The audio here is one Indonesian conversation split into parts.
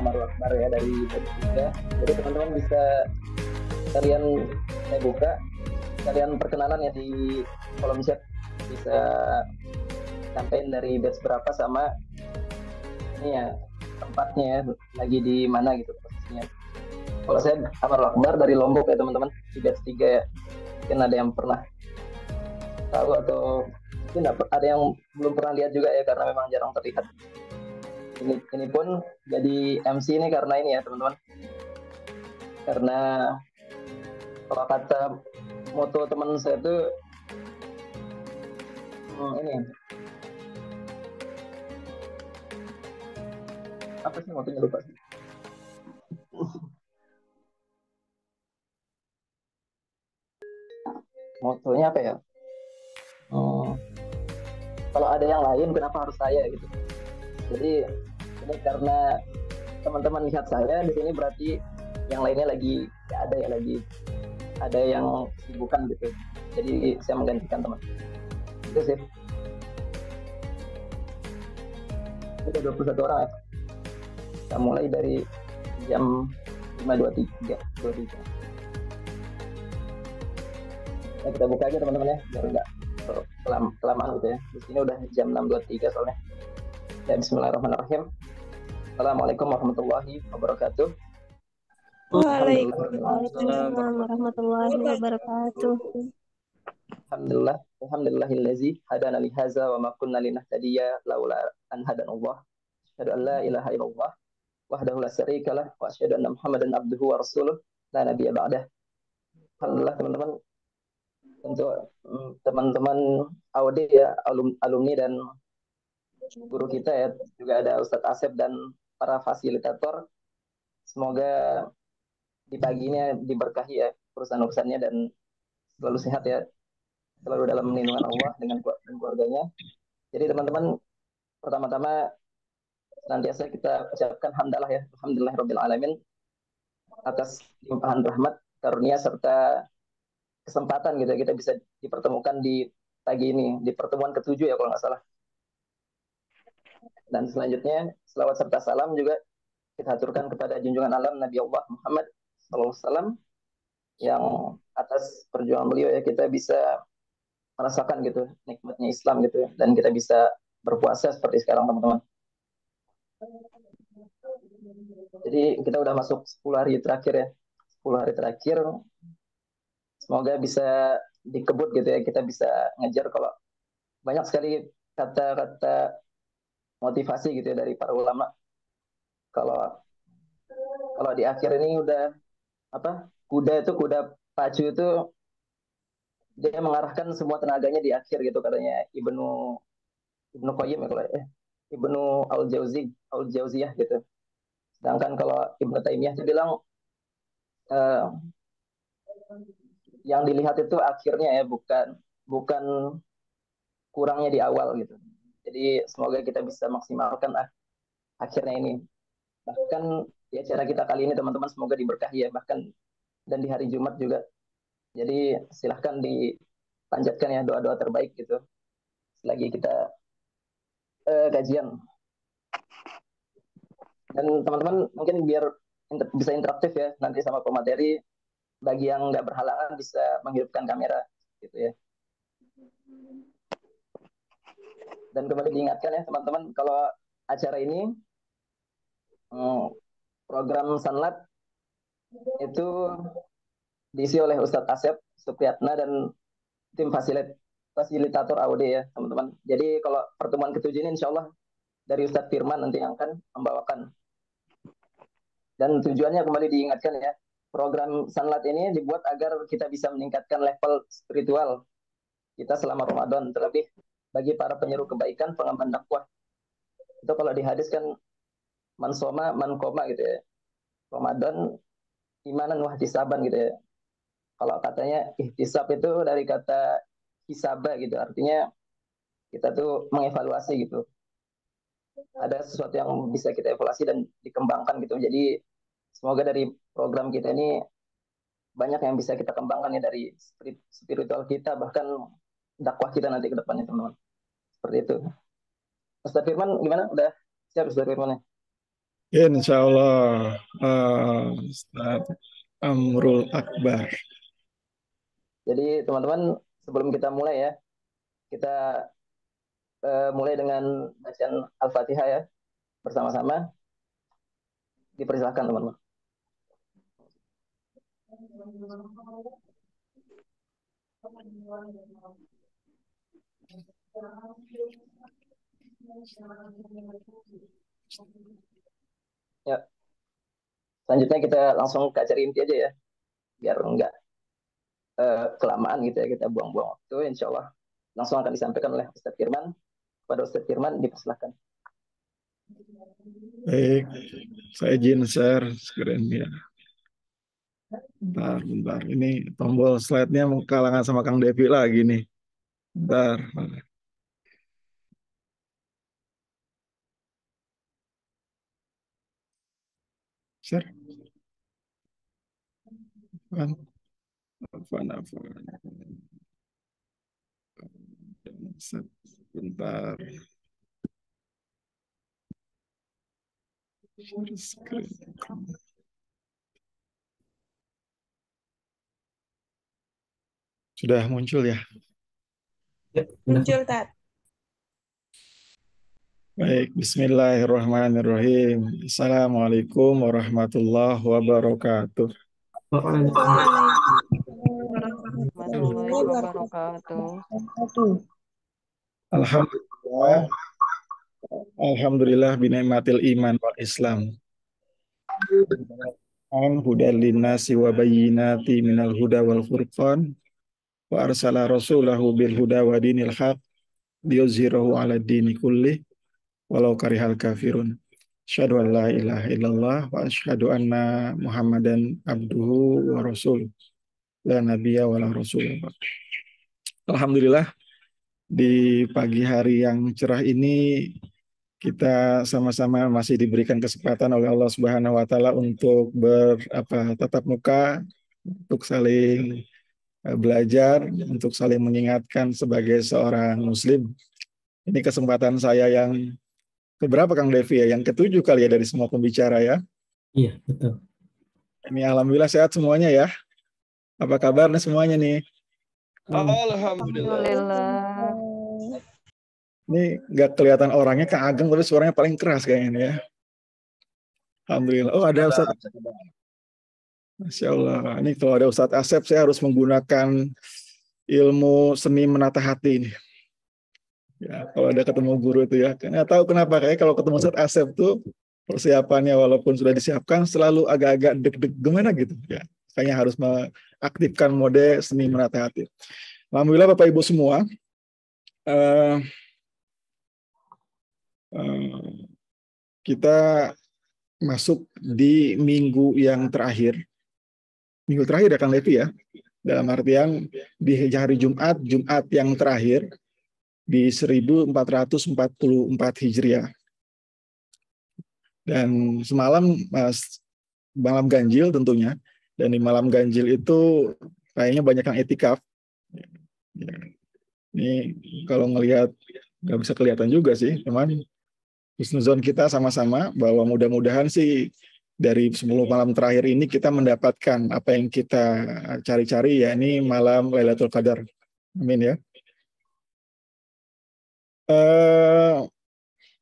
Amar Akbar ya dari tiga. Jadi teman-teman bisa kalian saya buka, kalian perkenalan ya di kolom chat, bisa sampaikan dari batch berapa sama ini ya tempatnya ya, lagi di mana gitu posisinya. Kalau saya Amar Akbar dari Lombok ya teman-teman, di batch 3 ya. Mungkin ada yang pernah tahu atau mungkin ada yang belum pernah lihat juga ya karena memang jarang terlihat. Ini pun jadi MC ini karena ini ya teman-teman. Karena kalau kata moto teman saya itu ini apa sih motonya, lupa sih. Motonya apa ya? Hmm, kalau ada yang lain kenapa harus saya gitu. Jadi ini karena teman-teman lihat saya di sini berarti yang lainnya lagi ya ada ya, lagi ada yang kesibukan gitu. Jadi saya menggantikan teman. Itu sih. Kita 21 orang ya. Kita mulai dari jam 5.23. Nah, kita buka aja teman-teman ya, biar nggak kelamaan gitu ya. Di sini udah jam 6.23 soalnya. Ya, Bismillahirrahmanirrahim. Assalamualaikum warahmatullahi wabarakatuh. Waalaikumsalam warahmatullahi wabarakatuh. Alhamdulillah, alhamdulillahillazi hadana li hadza wa ma kunna linahtadiya laula an hadanallah. Asyhadu an la ilaha illallah wahdahu la syarikalah wa asyhadu anna Muhammadan abduhu wa rasuluh la nabiyya ba'dah. Alhamdulillah teman-teman, untuk teman-teman AOD ya, alumni dan guru kita ya, juga ada Ustadz Asep dan para fasilitator. Semoga di pagi ini diberkahi ya urusan-urusannya dan selalu sehat ya, selalu dalam lindungan Allah dengan dan keluarganya. Jadi teman-teman, pertama-tama senantiasa kita ucapkan hamdalah ya, alhamdulillahirabbil alamin atas limpahan rahmat, karunia serta kesempatan gitu ya, kita bisa dipertemukan di pagi ini, di pertemuan ketujuh ya kalau nggak salah. Dan selanjutnya selawat serta salam juga kita aturkan kepada junjungan alam Nabi Allah Muhammad SAW, yang atas perjuangan beliau ya kita bisa merasakan gitu nikmatnya Islam gitu ya, dan kita bisa berpuasa seperti sekarang teman-teman. Jadi kita udah masuk 10 hari terakhir ya, 10 hari terakhir, semoga bisa dikebut gitu ya, kita bisa ngejar. Kalau banyak sekali kata-kata motivasi gitu ya dari para ulama, kalau kalau di akhir ini udah apa, kuda pacu itu dia mengarahkan semua tenaganya di akhir gitu, katanya Ibnu Ibnu Qayyim ya, kalau Ibnu Al Jauziyah gitu. Sedangkan kalau Ibnu Taimiyah itu bilang eh, yang dilihat itu akhirnya ya, bukan bukan kurangnya di awal gitu. Jadi semoga kita bisa maksimalkan akhirnya ini. Bahkan di acara kita kali ini teman-teman semoga diberkahi ya, bahkan dan di hari Jumat juga. Jadi silahkan dipanjatkan ya doa-doa terbaik gitu selagi kita kajian. Dan teman-teman mungkin biar bisa interaktif ya nanti sama pemateri, bagi yang nggak berhalangan bisa menghidupkan kamera gitu ya. Dan kembali diingatkan ya teman-teman, kalau acara ini program Sanlat itu diisi oleh Ustadz Asep Supriyatna dan tim fasilitator AUD ya teman-teman. Jadi kalau pertemuan ketujuh ini insya Allah dari Ustadz Firman nanti yang akan membawakan. Dan tujuannya kembali diingatkan ya, program Sanlat ini dibuat agar kita bisa meningkatkan level spiritual kita selama Ramadan, terlebih bagi para penyeru kebaikan, pengemban dakwah. Itu kalau di hadis kan man soma man koma gitu ya. Ramadan imanan wahtisaban gitu ya. Kalau katanya ihtisab itu dari kata hisaba gitu. Artinya kita tuh mengevaluasi gitu. Ada sesuatu yang bisa kita evaluasi dan dikembangkan gitu. Jadi semoga dari program kita ini banyak yang bisa kita kembangkan ya dari spiritual kita, bahkan dakwah kita nanti ke depannya teman-teman. Seperti itu. Ustaz Firman gimana? Udah siap Ustaz Firman? Insya Allah, Ustaz Amrul Akbar. Jadi teman-teman sebelum kita mulai ya, kita mulai dengan bacaan Al-Fatihah ya bersama-sama. Dipersilahkan teman-teman. Ya, selanjutnya kita langsung ke acara inti aja ya, biar enggak kelamaan gitu ya, kita buang-buang waktu. Insya Allah langsung akan disampaikan oleh Ustaz Firman. Kepada Ustaz Firman dipersilahkan. Baik, saya izin share screen ya. Bentar. Ini tombol slide-nya kalangan sama Kang Devi lagi nih. Bentar. Share. Bentar. Sudah muncul ya? Muncul, Tat. Baik, bismillahirrahmanirrahim. Assalamualaikum warahmatullahi wabarakatuh. Warahmatullahi wabarakatuh. Alhamdulillah. Alhamdulillah binikmatil iman wal Islam. Hudal linnasi wa bayyinati minal huda wal furqan wa arsala rasulahu bil huda wa dinil haq liyuzhirahu ala dini kulli walau karihal kafirun. Asyhadu an la ilaha illallah wa asyhadu anna Muhammadan abduhu wa rasuluh. La nabiyya wa la rasul. Alhamdulillah di pagi hari yang cerah ini kita sama-sama masih diberikan kesempatan oleh Allah Subhanahu wa taala untuk tatap muka, untuk saling belajar, untuk saling mengingatkan sebagai seorang muslim. Ini kesempatan saya yang keberapa Kang Devi ya? Yang ketujuh kali ya dari semua pembicara ya. Iya, betul. Ini alhamdulillah sehat semuanya ya. Apa kabarnya semuanya nih? Alhamdulillah. Ini nggak kelihatan orangnya Kang Ageng, tapi suaranya paling keras kayaknya ini ya. Alhamdulillah. Oh ada Ustaz. Masya Allah. Ini kalau ada Ustadz Asep, saya harus menggunakan ilmu seni menata hati ini. Ya, kalau ada ketemu guru itu ya. Nggak tahu kenapa, kayak kalau ketemu Ustadz Asep tuh persiapannya walaupun sudah disiapkan selalu agak-agak deg-deg gimana gitu. Ya, kayaknya harus mengaktifkan mode seni menata hati. Alhamdulillah Bapak Ibu semua. Kita masuk di minggu yang terakhir. Minggu terakhir ya Kang Levi ya. Dalam artian di hari Jumat yang terakhir di 1444 Hijriah. Dan semalam malam ganjil tentunya. Dan di malam ganjil itu kayaknya banyak yang etikaf. Ya. Ini kalau ngelihat nggak bisa kelihatan juga sih, teman. Husnuzon kita sama-sama bahwa mudah-mudahan sih dari 10 malam terakhir ini kita mendapatkan apa yang kita cari-cari, yakni malam Lailatul Qadar. Amin ya.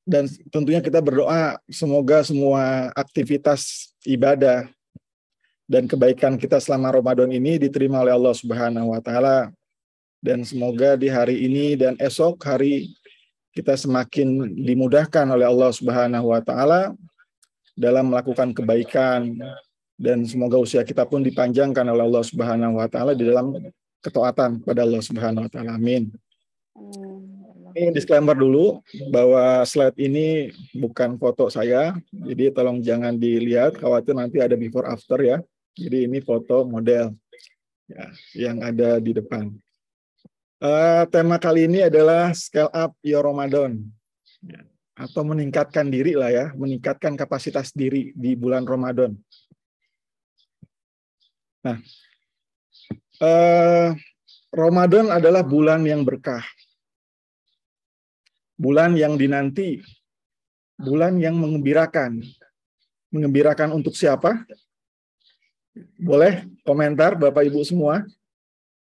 Dan tentunya kita berdoa semoga semua aktivitas ibadah dan kebaikan kita selama Ramadan ini diterima oleh Allah Subhanahu wa taala, dan semoga di hari ini dan esok hari kita semakin dimudahkan oleh Allah Subhanahu wa taala dalam melakukan kebaikan, dan semoga usia kita pun dipanjangkan oleh Allah Subhanahu wa taala di dalam ketaatan kepada Allah Subhanahu wa taala. Amin. Ini disclaimer dulu bahwa slide ini bukan foto saya, jadi tolong jangan dilihat, khawatir nanti ada before after ya. Jadi ini foto model ya, yang ada di depan. Tema kali ini adalah scale up your Ramadan, ya, atau meningkatkan diri lah ya, meningkatkan kapasitas diri di bulan Ramadan. Nah, Ramadan adalah bulan yang berkah. Bulan yang dinanti, bulan yang mengembirakan. Mengembirakan untuk siapa? Boleh komentar Bapak Ibu semua.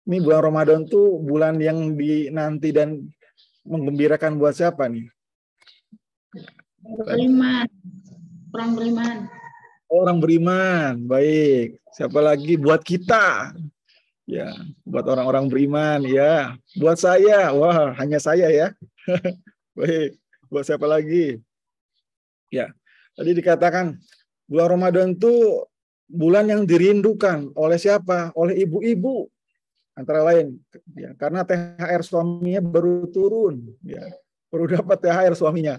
Ini bulan Ramadan tuh bulan yang dinanti dan menggembirakan buat siapa nih? Beriman. Orang beriman. Orang beriman. Baik. Siapa lagi? Buat kita. Ya, buat orang-orang beriman ya. Buat saya. Wah, hanya saya ya. Baik, buat siapa lagi? Ya, tadi dikatakan bulan Ramadan itu bulan yang dirindukan oleh siapa? Oleh ibu-ibu antara lain, ya, karena THR suaminya baru turun, ya, baru dapat THR suaminya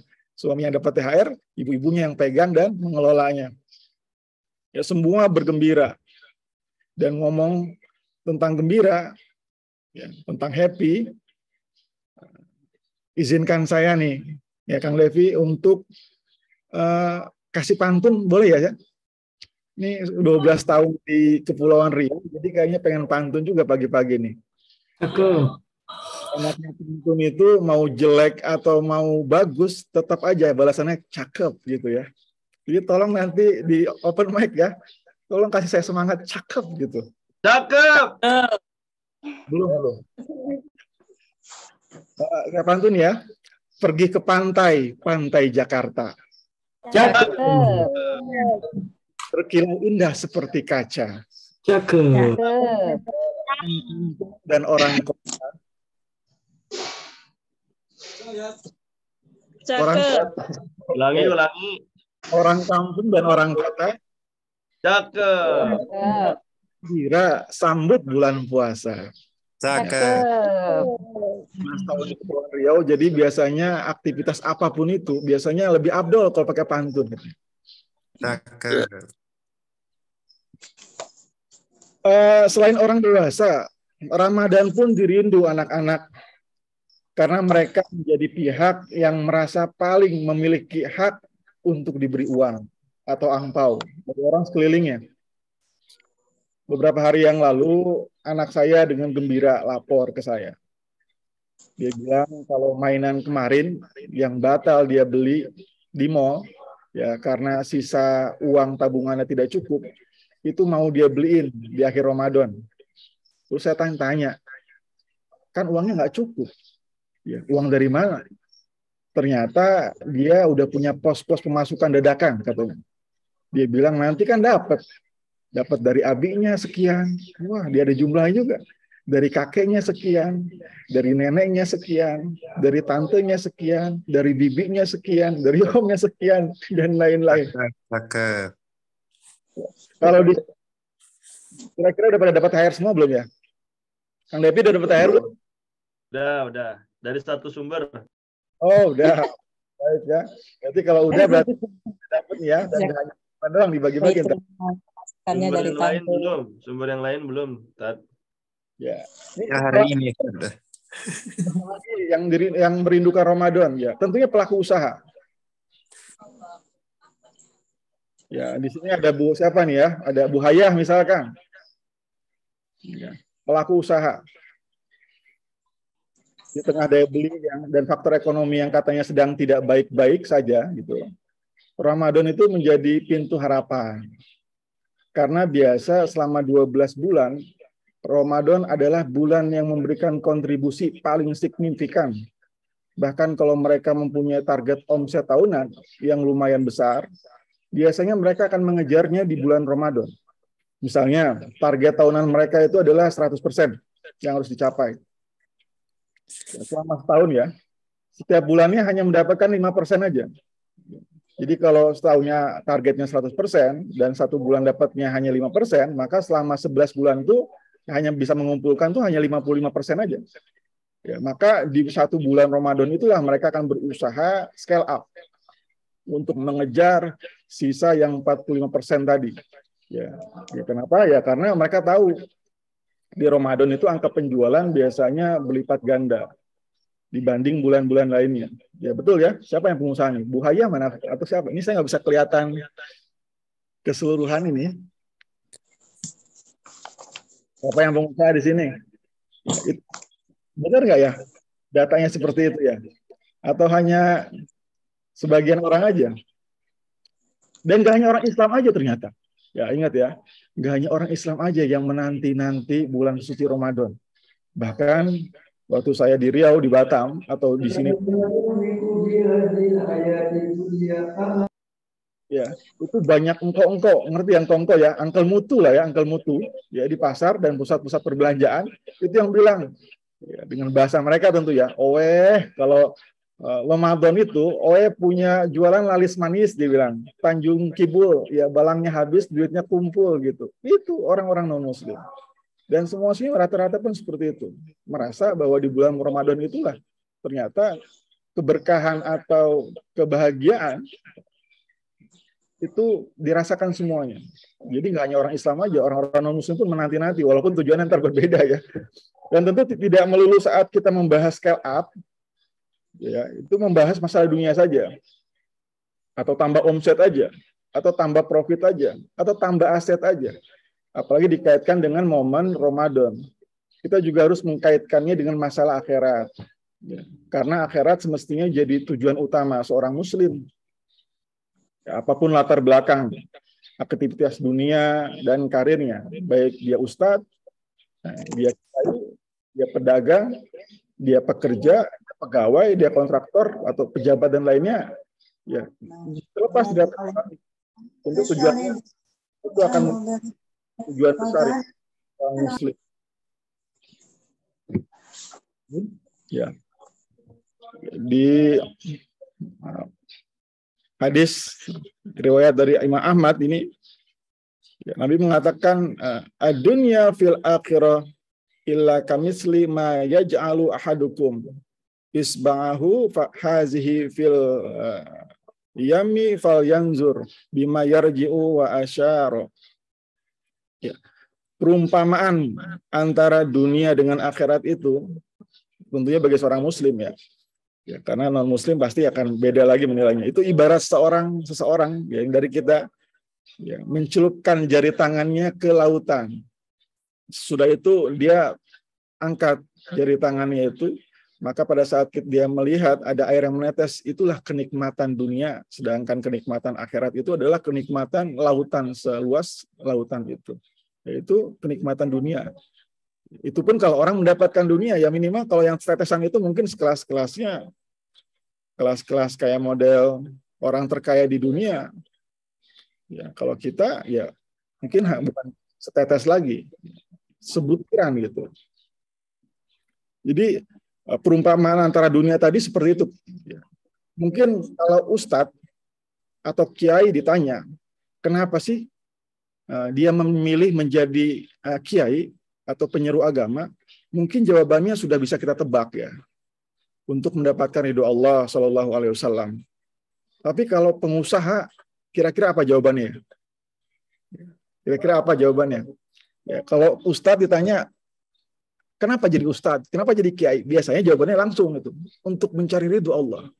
dapat THR, ibu-ibunya yang pegang dan mengelolanya. Ya, semua bergembira dan ngomong tentang gembira, ya, tentang happy. Izinkan saya nih, ya Kang Levi, untuk kasih pantun, boleh ya? Ini 12 tahun di Kepulauan Riau, jadi kayaknya pengen pantun juga pagi-pagi nih. Aku. Enaknya pantun itu mau jelek atau mau bagus, tetap aja balasannya cakep gitu ya. Jadi tolong nanti di open mic ya, tolong kasih saya semangat cakep gitu. Cakep. Belum. Kayak pantun ya. Pergi ke pantai Jakarta. Cakep. Berkilau indah seperti kaca. Cakep. Dan orang kota. Ulangi. Orang kampung dan orang kota. Cakep. Kira sambut bulan puasa. Cakep. Mas tahun di Kepulauan Riau, jadi biasanya aktivitas apapun itu biasanya lebih abdol kalau pakai pantun. Cakep. Selain orang dewasa, Ramadan pun dirindu anak-anak karena mereka menjadi pihak yang merasa paling memiliki hak untuk diberi uang atau angpau dari orang sekelilingnya. Beberapa hari yang lalu, anak saya dengan gembira lapor ke saya. Dia bilang kalau mainan kemarin yang batal dia beli di mall, ya karena sisa uang tabungannya tidak cukup, itu mau dia beliin di akhir Ramadan. Terus saya tanya, kan uangnya nggak cukup. Ya, uang dari mana? Ternyata dia udah punya pos-pos pemasukan dadakan, katanya. Dia bilang nanti kan dapat dari abinya sekian, wah dia ada jumlahnya juga, dari kakeknya sekian, dari neneknya sekian, dari tantenya sekian, dari bibinya sekian, dari omnya sekian, dan lain-lain. Cakep. Kalau di kira-kira udah pada dapat THR semua belum ya? Kang Devi udah dapat THR belum? Udah. Dari satu sumber. Oh, udah. Baik ya. Berarti kalau udah berarti dapat ya, dan nggak hanya doang dibagi-bagi. Sumber yang lain belum. Ya. Ya hari ini sudah. Yang merindukan Ramadan ya, tentunya pelaku usaha. Ya, di sini ada Bu siapa nih ya? Ada Bu Hayah misalkan. Ya, pelaku usaha. Di tengah daya beli dan faktor ekonomi yang katanya sedang tidak baik-baik saja gitu. Ramadan itu menjadi pintu harapan. Karena biasa selama 12 bulan Ramadan adalah bulan yang memberikan kontribusi paling signifikan. Bahkan kalau mereka mempunyai target omset tahunan yang lumayan besar, biasanya mereka akan mengejarnya di bulan Ramadan. Misalnya, target tahunan mereka itu adalah 100% yang harus dicapai. Selama setahun ya, setiap bulannya hanya mendapatkan 5% aja. Jadi kalau setahunnya targetnya 100% dan satu bulan dapatnya hanya 5%, maka selama 11 bulan itu hanya bisa mengumpulkan tuh hanya 55% aja. Ya, maka di 1 bulan Ramadan itulah mereka akan berusaha scale up untuk mengejar sisa yang 45% tadi. Ya, kenapa? Ya karena mereka tahu di Ramadan itu angka penjualan biasanya berlipat ganda dibanding bulan-bulan lainnya. Ya betul ya. Siapa yang pengusaha nih? Bu Haya mana atau siapa? Ini saya nggak bisa kelihatan keseluruhan ini. Siapa yang pengusaha di sini? Benar nggak ya? Datanya seperti itu ya? Atau hanya sebagian orang aja? Dan nggak hanya orang Islam aja ternyata. Ya ingat ya, nggak hanya orang Islam aja yang menanti-nanti bulan suci Ramadan. Bahkan waktu saya di Riau, di Batam, atau di sini, ya itu banyak engkau-engkau, ngerti yang engkau ya, angkel mutu lah ya, angkel mutu, ya di pasar dan pusat-pusat perbelanjaan itu yang bilang, ya, dengan bahasa mereka tentu ya, kalau Ramadan itu, punya jualan lalis manis, dia bilang, Tanjung Kibul, ya balangnya habis, duitnya kumpul gitu. Itu orang-orang non-muslim. Dan semua sih rata-rata pun seperti itu. Merasa bahwa di bulan Ramadan itulah ternyata keberkahan atau kebahagiaan itu dirasakan semuanya. Jadi nggak hanya orang Islam aja, orang-orang non-muslim pun menanti-nanti, walaupun tujuannya ntar berbeda ya. Dan tentu tidak melulu saat kita membahas scale up, ya, itu membahas masalah dunia saja, atau tambah omset aja, atau tambah profit aja, atau tambah aset aja. Apalagi dikaitkan dengan momen Ramadan. Kita juga harus mengkaitkannya dengan masalah akhirat. Ya, karena akhirat semestinya jadi tujuan utama seorang muslim. Ya, apapun latar belakang, aktivitas dunia dan karirnya, baik dia ustadz, dia kiai, dia pedagang, dia pekerja, pegawai, dia kontraktor atau pejabat dan lainnya, ya terlepas dari untuk tujuan itu akan tujuan besar orang muslim. Ya, di hadis riwayat dari Imam Ahmad ini, ya, Nabi mengatakan ad-dunya fil akhirah illa kamisli ma yaj'alu ahadukum isba'ahu fa hazihi fil yami fal yanzur bima yarji'u wa asyara. Ya. Perumpamaan antara dunia dengan akhirat itu tentunya bagi seorang muslim ya. Ya, karena non muslim pasti akan beda lagi menilainya. Itu ibarat seseorang yang dari kita ya, mencelupkan jari tangannya ke lautan. Sudah itu dia angkat jari tangannya itu, maka pada saat dia melihat ada air yang menetes, itulah kenikmatan dunia. Sedangkan kenikmatan akhirat itu adalah kenikmatan lautan, seluas lautan itu. Yaitu kenikmatan dunia. Itu pun kalau orang mendapatkan dunia, ya minimal kalau yang tetesan itu mungkin kelas-kelasnya, kelas-kelas kayak model orang terkaya di dunia. Ya, kalau kita ya mungkin bukan setetes lagi, sebutiran gitu. Jadi perumpamaan antara dunia tadi seperti itu. Mungkin kalau ustadz atau kiai ditanya, kenapa sih dia memilih menjadi kiai atau penyeru agama, mungkin jawabannya sudah bisa kita tebak ya, untuk mendapatkan ridho Allah Shallallahu Alaihi Wasallam. Tapi kalau pengusaha, kira-kira apa jawabannya? Kira-kira apa jawabannya? Ya, kalau ustadz ditanya, kenapa jadi ustadz? Kenapa jadi kiai? Biasanya jawabannya langsung itu, untuk mencari ridho Allah.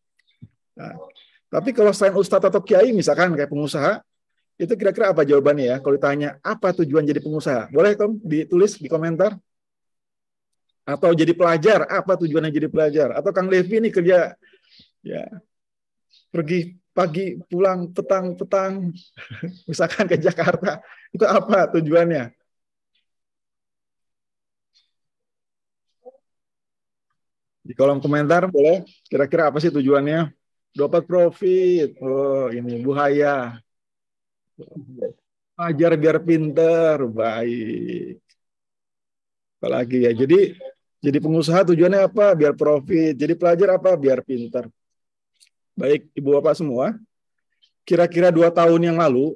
Nah, tapi kalau selain ustadz atau kiai, misalkan kayak pengusaha, itu kira-kira apa jawabannya ya? Kalau ditanya, apa tujuan jadi pengusaha? Boleh Tom ditulis di komentar? Atau jadi pelajar, apa tujuannya jadi pelajar? Atau Kang Levi ini kerja, ya pergi pagi, pulang petang, misalkan ke Jakarta, itu apa tujuannya? Di kolom komentar boleh, kira-kira apa sih tujuannya? Dapat profit. Oh, ini Bu Haya. Ajar biar pinter, baik. Apalagi ya, jadi pengusaha tujuannya apa? Biar profit. Jadi pelajar apa? Biar pinter. Baik, Ibu Bapak semua. Kira-kira 2 tahun yang lalu,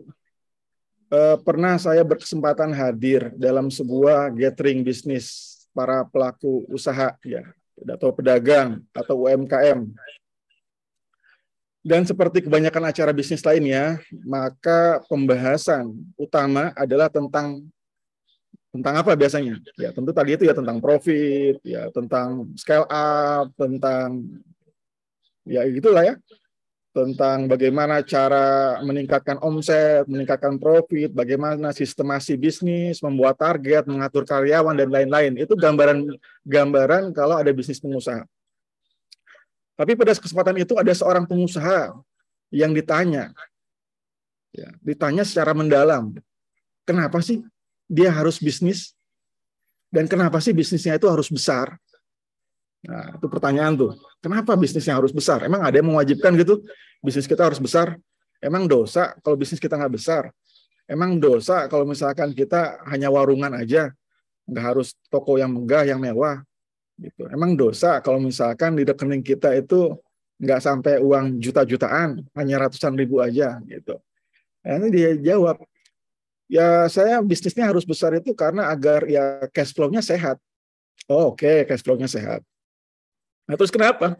pernah saya berkesempatan hadir dalam sebuah gathering bisnis para pelaku usaha. Ya. atau pedagang atau UMKM. Dan seperti kebanyakan acara bisnis lainnya, maka pembahasan utama adalah tentang apa biasanya? Ya tentu tadi itu ya tentang profit, ya tentang scale up, tentang ya gitulah ya, tentang bagaimana cara meningkatkan omset, meningkatkan profit, bagaimana sistemasi bisnis, membuat target, mengatur karyawan dan lain-lain. Itu gambaran kalau ada bisnis pengusaha. Tapi pada kesempatan itu ada seorang pengusaha yang ditanya, ya, ditanya secara mendalam, kenapa sih dia harus bisnis dan kenapa sih bisnisnya itu harus besar? Nah, itu pertanyaan tuh. Kenapa bisnisnya harus besar? Emang ada yang mewajibkan gitu? Bisnis kita harus besar? Emang dosa kalau bisnis kita nggak besar? Emang dosa kalau misalkan kita hanya warungan aja, nggak harus toko yang megah, yang mewah? Gitu. Emang dosa kalau misalkan di rekening kita itu nggak sampai uang juta-jutaan, hanya ratusan ribu aja gitu. Nah, ini dia jawab, ya saya bisnisnya harus besar itu karena agar ya cash flow-nya sehat. Oh, oke, cash flow-nya sehat. Nah, terus kenapa?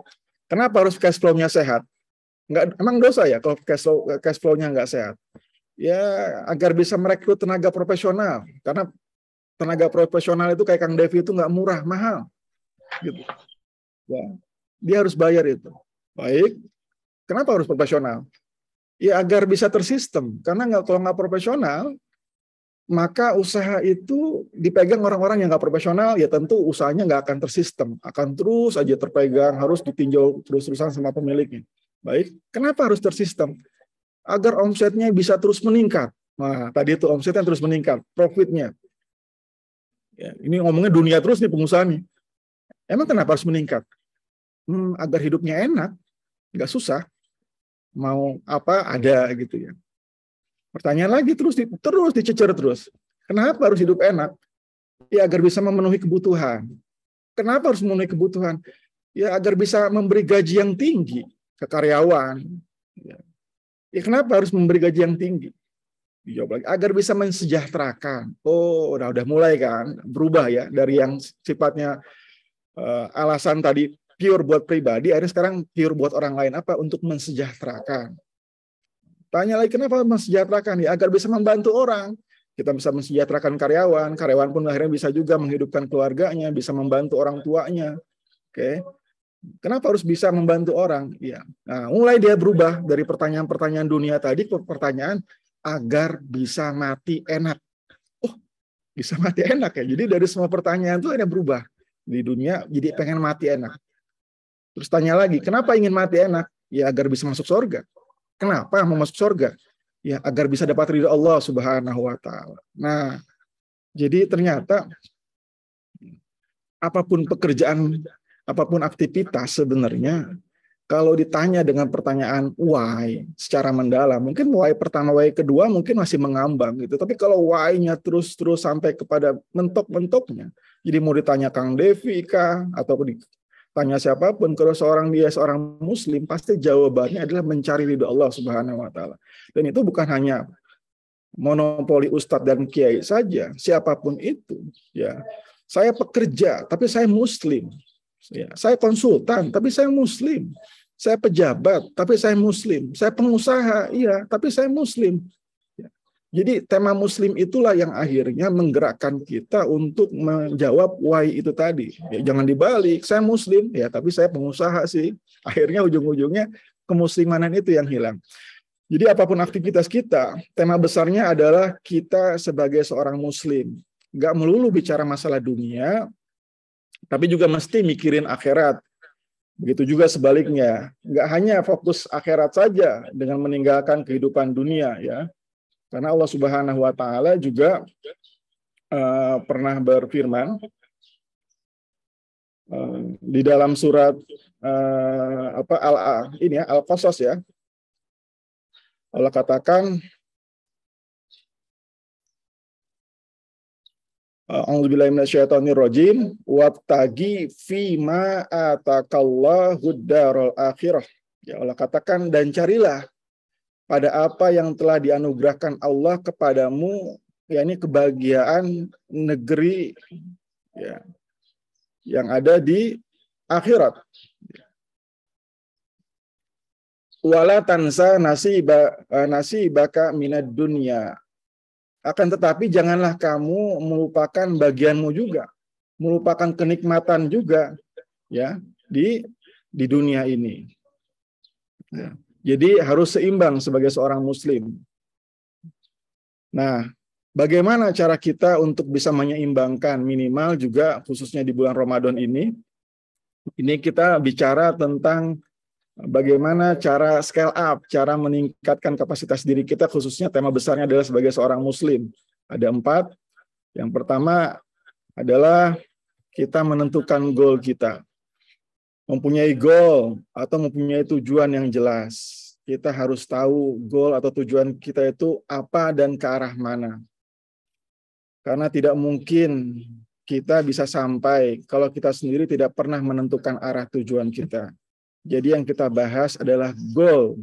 Kenapa harus cash flow-nya sehat? Emang dosa ya kalau cash flow-nya nggak sehat? Ya agar bisa merekrut tenaga profesional, karena tenaga profesional itu kayak Kang Devi itu nggak murah, mahal. Gitu. Ya, dia harus bayar itu. Baik, kenapa harus profesional? Ya agar bisa tersistem. Karena kalau nggak profesional, maka usaha itu dipegang orang-orang yang nggak profesional, ya tentu usahanya nggak akan tersistem, akan terus aja terpegang, harus ditinjau terus-terusan sama pemiliknya. Baik, kenapa harus tersistem? Agar omsetnya bisa terus meningkat. Nah, tadi itu omsetnya terus meningkat, profitnya. Ya, ini ngomongnya dunia terus nih pengusaha nih. Emang kenapa harus meningkat? Agar hidupnya enak, nggak susah. Mau apa ada gitu ya. Pertanyaan lagi terus dicecer terus. Kenapa harus hidup enak? Ya agar bisa memenuhi kebutuhan. Kenapa harus memenuhi kebutuhan? Ya agar bisa memberi gaji yang tinggi ke karyawan. Ya kenapa harus memberi gaji yang tinggi? Dijawab lagi, agar bisa mensejahterakan. Oh, udah mulai kan berubah ya dari yang sifatnya alasan tadi pure buat pribadi, akhirnya sekarang pure buat orang lain. Apa? Untuk mensejahterakan. Tanya lagi, kenapa mensejahterakan? Ya agar bisa membantu orang. Kita bisa mensejahterakan karyawan, karyawan pun akhirnya bisa juga menghidupkan keluarganya, bisa membantu orang tuanya. Oke. Kenapa harus bisa membantu orang? Ya. Nah, mulai dia berubah dari pertanyaan-pertanyaan dunia tadi ke pertanyaan agar bisa mati enak. Oh, bisa mati enak ya. Jadi dari semua pertanyaan itu ada berubah. Di dunia jadi pengen mati enak. Terus tanya lagi, kenapa ingin mati enak? Ya agar bisa masuk surga. Kenapa mau masuk surga? Ya agar bisa dapat ridha Allah Subhanahu wa taala. Nah, jadi ternyata apapun pekerjaan, apapun aktivitas sebenarnya kalau ditanya dengan pertanyaan why secara mendalam, mungkin why pertama, why kedua mungkin masih mengambang gitu. Tapi kalau why-nya terus sampai kepada mentok-mentoknya, jadi mau ditanya Kang Devi kah atau ditanya siapapun, kalau dia seorang muslim, pasti jawabannya adalah mencari ridho Allah Subhanahu wa taala. Dan itu bukan hanya monopoli ustadz dan kiai saja, siapapun itu, ya. Saya pekerja, tapi saya muslim. Ya, saya konsultan, tapi saya muslim. Saya pejabat, tapi saya muslim. Saya pengusaha, iya, tapi saya muslim. Ya. Jadi tema muslim itulah yang akhirnya menggerakkan kita untuk menjawab why itu tadi. Ya, jangan dibalik, saya muslim, ya, tapi saya pengusaha sih. Akhirnya ujung-ujungnya kemuslimanan itu yang hilang. Jadi apapun aktivitas kita, tema besarnya adalah kita sebagai seorang muslim. Nggak melulu bicara masalah dunia, tapi juga mesti mikirin akhirat. Begitu juga sebaliknya. Nggak hanya fokus akhirat saja dengan meninggalkan kehidupan dunia, ya. Karena Allah Subhanahu wa taala juga pernah berfirman di dalam surat Al-Qasas ya. Allah katakan A'udzubillahi minasyaitonirrajim wabtagi fima atakallahu darul akhirah. Ya Allah katakan, dan carilah pada apa yang telah dianugerahkan Allah kepadamu, yakni kebahagiaan negeri ya, yang ada di akhirat. Wala tansa nasibaka minad dunya. Akan tetapi janganlah kamu melupakan bagianmu juga, melupakan kenikmatan juga, ya, di dunia ini. Ya. Jadi harus seimbang sebagai seorang muslim. Nah, bagaimana cara kita untuk bisa menyeimbangkan, minimal juga khususnya di bulan Ramadan ini? Ini kita bicara tentang bagaimana cara scale up, cara meningkatkan kapasitas diri kita, khususnya tema besarnya adalah sebagai seorang muslim. Ada 4. Yang pertama adalah kita menentukan goal kita. Mempunyai goal atau mempunyai tujuan yang jelas. Kita harus tahu goal atau tujuan kita itu apa dan ke arah mana. Karena tidak mungkin kita bisa sampai kalau kita sendiri tidak pernah menentukan arah tujuan kita. Jadi yang kita bahas adalah goal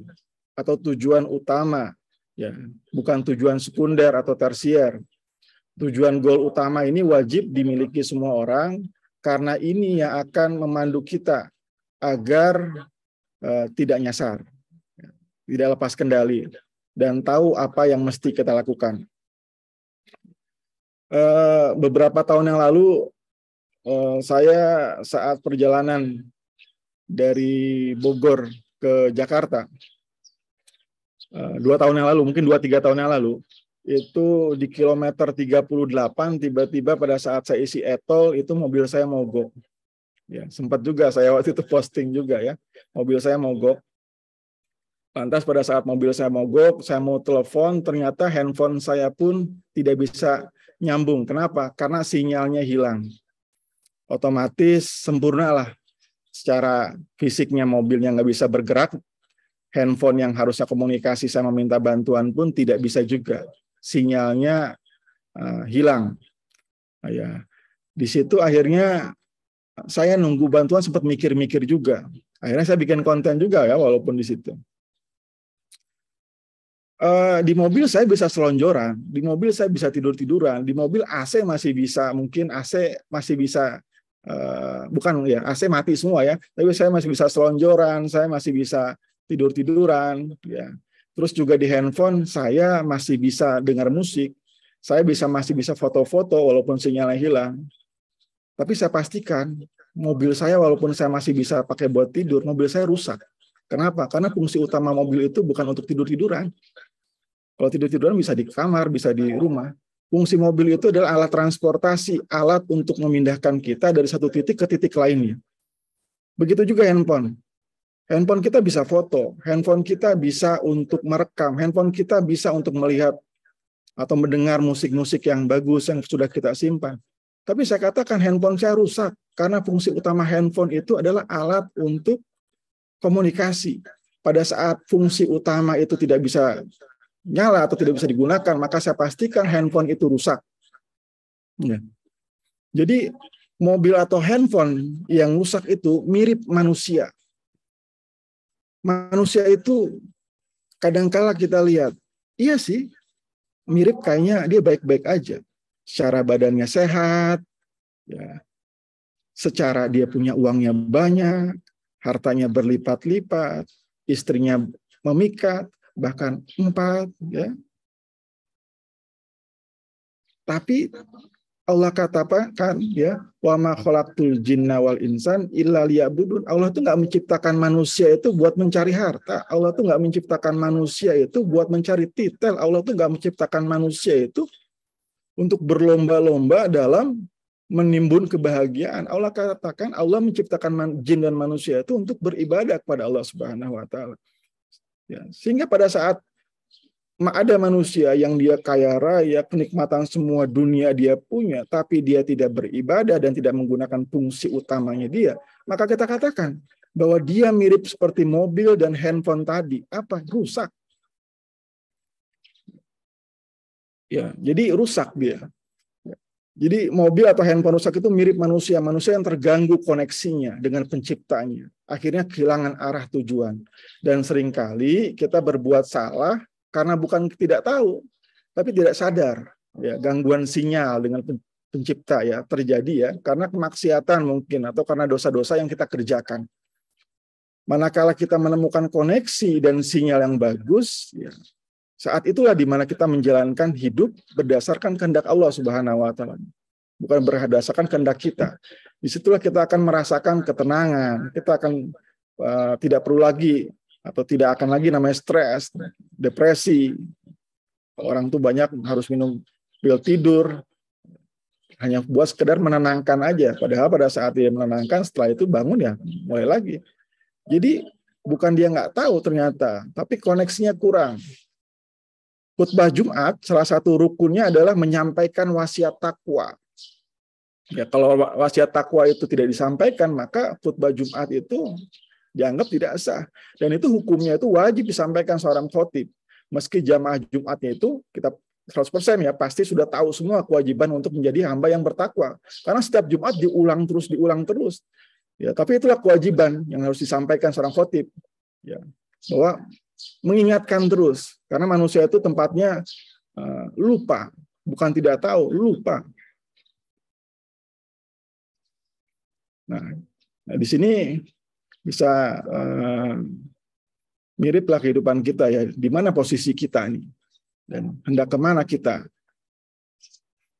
atau tujuan utama, ya, bukan tujuan sekunder atau tersier. Tujuan goal utama ini wajib dimiliki semua orang karena ini yang akan memandu kita agar tidak nyasar, tidak lepas kendali, dan tahu apa yang mesti kita lakukan. Beberapa tahun yang lalu, saya saat perjalanan dari Bogor ke Jakarta, 2 tahun yang lalu, mungkin 2-3 tahun yang lalu, itu di kilometer 38, tiba-tiba pada saat saya isi etol, itu mobil saya mogok. Ya, sempat juga saya waktu itu posting juga ya, mobil saya mogok. Lantas pada saat mobil saya mogok, saya mau telepon, ternyata handphone saya pun tidak bisa nyambung. Kenapa? Karena sinyalnya hilang. Otomatis sempurnalah. Secara fisiknya mobilnya nggak bisa bergerak, handphone yang harusnya komunikasi saya meminta bantuan pun tidak bisa juga. Sinyalnya hilang. Ya, di situ akhirnya saya nunggu bantuan, sempat mikir-mikir juga. Akhirnya saya bikin konten juga ya, walaupun di situ. Di mobil saya bisa selonjoran, di mobil saya bisa tidur-tiduran, di mobil AC masih bisa, mungkin AC masih bisa, bukan ya, AC mati semua ya, tapi saya masih bisa selonjoran, saya masih bisa tidur-tiduran, ya. Terus juga di handphone saya masih bisa dengar musik, saya masih bisa foto-foto walaupun sinyalnya hilang. Tapi saya pastikan mobil saya walaupun saya masih bisa pakai buat tidur, mobil saya rusak. Kenapa? Karena fungsi utama mobil itu bukan untuk tidur-tiduran. Kalau tidur-tiduran bisa di kamar, bisa di rumah. Fungsi mobil itu adalah alat transportasi, alat untuk memindahkan kita dari satu titik ke titik lainnya. Begitu juga handphone. Handphone kita bisa foto, handphone kita bisa untuk merekam, handphone kita bisa untuk melihat atau mendengar musik-musik yang bagus yang sudah kita simpan. Tapi saya katakan handphone saya rusak karena fungsi utama handphone itu adalah alat untuk komunikasi. Pada saat fungsi utama itu tidak bisa nyala atau tidak bisa digunakan, maka saya pastikan handphone itu rusak. Ya. Jadi mobil atau handphone yang rusak itu mirip manusia. Manusia itu kadangkala kita lihat, iya sih, mirip, kayaknya dia baik-baik aja. Secara badannya sehat, ya. Secara dia punya uangnya banyak, hartanya berlipat-lipat, istrinya memikat, bahkan 4, ya. Tapi Allah katakan, ya, wa ma khalaqtul jinna wal insan illa liya'budun. Allah tuh nggak menciptakan manusia itu buat mencari harta. Allah tuh nggak menciptakan manusia itu buat mencari titel. Allah tuh nggak menciptakan manusia itu untuk berlomba-lomba dalam menimbun kebahagiaan. Allah katakan Allah menciptakan jin dan manusia itu untuk beribadah kepada Allah Subhanahu wa taala. Ya, sehingga pada saat ada manusia yang dia kaya raya, kenikmatan semua dunia dia punya, tapi dia tidak beribadah dan tidak menggunakan fungsi utamanya dia, maka kita katakan bahwa dia mirip seperti mobil dan handphone tadi. Apa? Rusak. Ya, jadi rusak dia. Jadi mobil atau handphone rusak itu mirip manusia yang terganggu koneksinya dengan penciptanya. Akhirnya kehilangan arah tujuan. Dan seringkali kita berbuat salah karena bukan tidak tahu, tapi tidak sadar. Ya, gangguan sinyal dengan pencipta ya terjadi ya karena kemaksiatan mungkin atau karena dosa-dosa yang kita kerjakan. Manakala kita menemukan koneksi dan sinyal yang bagus, ya, saat itulah di mana kita menjalankan hidup berdasarkan kehendak Allah Subhanahu wa taala. Bukan berdasarkan kehendak kita. Disitulah kita akan merasakan ketenangan. Kita akan tidak perlu lagi atau tidak akan lagi namanya stres, depresi. Orang tuh banyak harus minum pil tidur hanya buat sekedar menenangkan aja. Padahal pada saat dia menenangkan, setelah itu bangun ya mulai lagi. Jadi bukan dia nggak tahu ternyata, tapi koneksinya kurang. Khutbah Jumat salah satu rukunnya adalah menyampaikan wasiat takwa. Ya, kalau wasiat takwa itu tidak disampaikan, maka khutbah Jumat itu dianggap tidak sah. Dan itu hukumnya itu wajib disampaikan seorang khotib. Meski jamaah Jumatnya itu kita 100% ya pasti sudah tahu semua kewajiban untuk menjadi hamba yang bertakwa. Karena setiap Jumat diulang terus. Ya, tapi itulah kewajiban yang harus disampaikan seorang khotib. Ya, bahwa mengingatkan terus. Karena manusia itu tempatnya lupa, bukan tidak tahu, lupa. Nah, di sini bisa miriplah kehidupan kita ya, di mana posisi kita ini dan hendak kemana kita,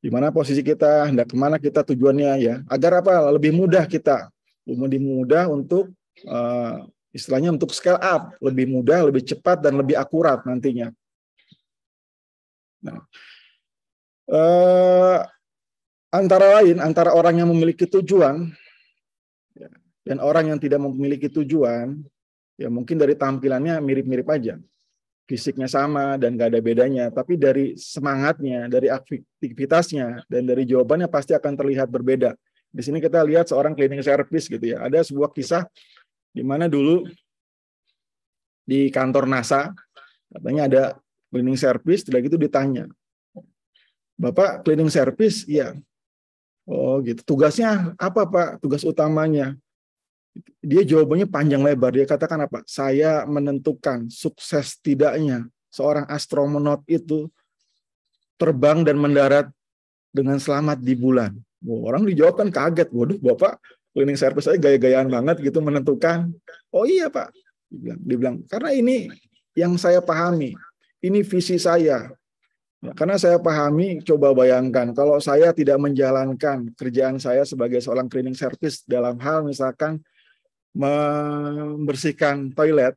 di mana posisi kita, hendak kemana kita tujuannya ya, agar apa? Lebih mudah kita, lebih mudah untuk istilahnya untuk scale up, lebih mudah, lebih cepat dan lebih akurat nantinya. Nah, antara orang yang memiliki tujuan dan orang yang tidak memiliki tujuan, ya mungkin dari tampilannya mirip-mirip aja. Fisiknya sama dan gak ada bedanya. Tapi dari semangatnya, dari aktivitasnya, dan dari jawabannya pasti akan terlihat berbeda. Di sini kita lihat seorang cleaning service gitu ya. Ada sebuah kisah di mana dulu di kantor NASA, katanya ada cleaning service, setelah gitu ditanya, Bapak cleaning service? Iya. Oh gitu. Tugasnya apa Pak? Tugas utamanya? Dia jawabannya panjang lebar. Dia katakan apa? Saya menentukan sukses tidaknya seorang astronot itu terbang dan mendarat dengan selamat di bulan. Orang dijawab kan kaget. Waduh, Bapak cleaning service saya gaya-gayaan banget gitu menentukan. Oh iya Pak. Dia bilang, karena ini yang saya pahami. Ini visi saya. Ya, karena saya pahami, coba bayangkan kalau saya tidak menjalankan kerjaan saya sebagai seorang cleaning service dalam hal misalkan membersihkan toilet,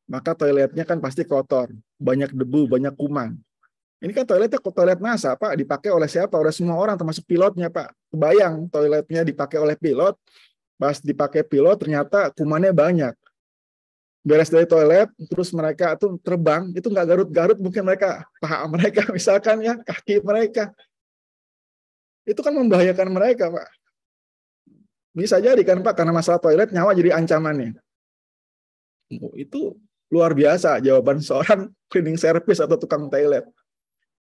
maka toiletnya kan pasti kotor, banyak debu, banyak kuman. Ini kan toiletnya toilet NASA, Pak, dipakai oleh siapa? Oleh semua orang, termasuk pilotnya, Pak. Kebayang toiletnya dipakai oleh pilot, pas dipakai pilot ternyata kumannya banyak. Beres dari toilet, terus mereka tuh terbang, itu nggak garut-garut, mungkin mereka, paha mereka misalkan ya, kaki mereka. Itu kan membahayakan mereka, Pak. Bisa jadi kan Pak, karena masalah toilet nyawa jadi ancamannya. Itu luar biasa jawaban seorang cleaning service atau tukang toilet.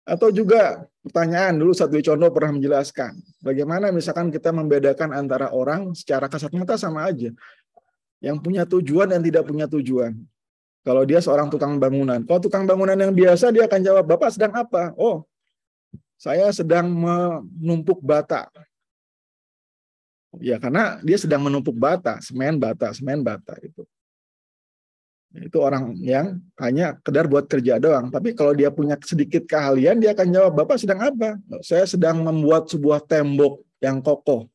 Atau juga pertanyaan dulu Satwi Condo pernah menjelaskan, bagaimana misalkan kita membedakan antara orang secara kasat mata sama aja, yang punya tujuan dan tidak punya tujuan. Kalau dia seorang tukang bangunan, kalau tukang bangunan yang biasa dia akan jawab, Bapak sedang apa? Oh, saya sedang menumpuk bata. Ya, karena dia sedang menumpuk bata, semen bata itu. Itu orang yang hanya kedar buat kerja doang. Tapi kalau dia punya sedikit keahlian, dia akan jawab, Bapak sedang apa? Saya sedang membuat sebuah tembok yang kokoh.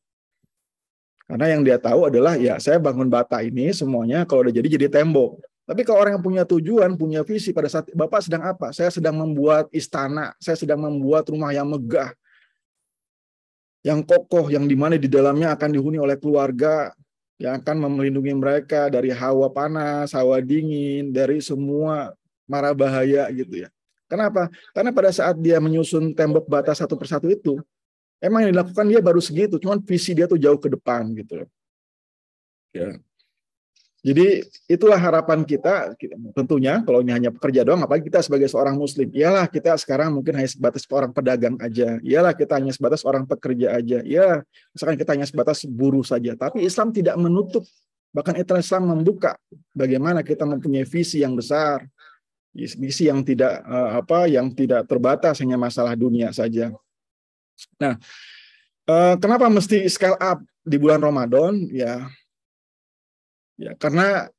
Karena yang dia tahu adalah, ya saya bangun bata ini semuanya kalau udah jadi tembok. Tapi kalau orang yang punya tujuan, punya visi pada saat, Bapak sedang apa? Saya sedang membuat istana, saya sedang membuat rumah yang megah, yang kokoh, yang dimana di dalamnya akan dihuni oleh keluarga yang akan melindungi mereka dari hawa panas, hawa dingin, dari semua mara bahaya gitu ya. Kenapa? Karena pada saat dia menyusun tembok bata satu persatu itu, emang yang dilakukan dia baru segitu, cuman visi dia tuh jauh ke depan gitu loh. Ya. Jadi itulah harapan kita tentunya kalau ini hanya pekerja doang, apalagi kita sebagai seorang muslim. Iyalah kita sekarang mungkin hanya sebatas orang pedagang aja. Iyalah kita hanya sebatas orang pekerja aja. Ya, misalkan kita hanya sebatas buruh saja. Tapi Islam tidak menutup, bahkan Islam membuka bagaimana kita mempunyai visi yang besar, visi yang tidak yang tidak terbatas hanya masalah dunia saja. Nah, Kenapa mesti scale up di bulan Ramadan? Ya karena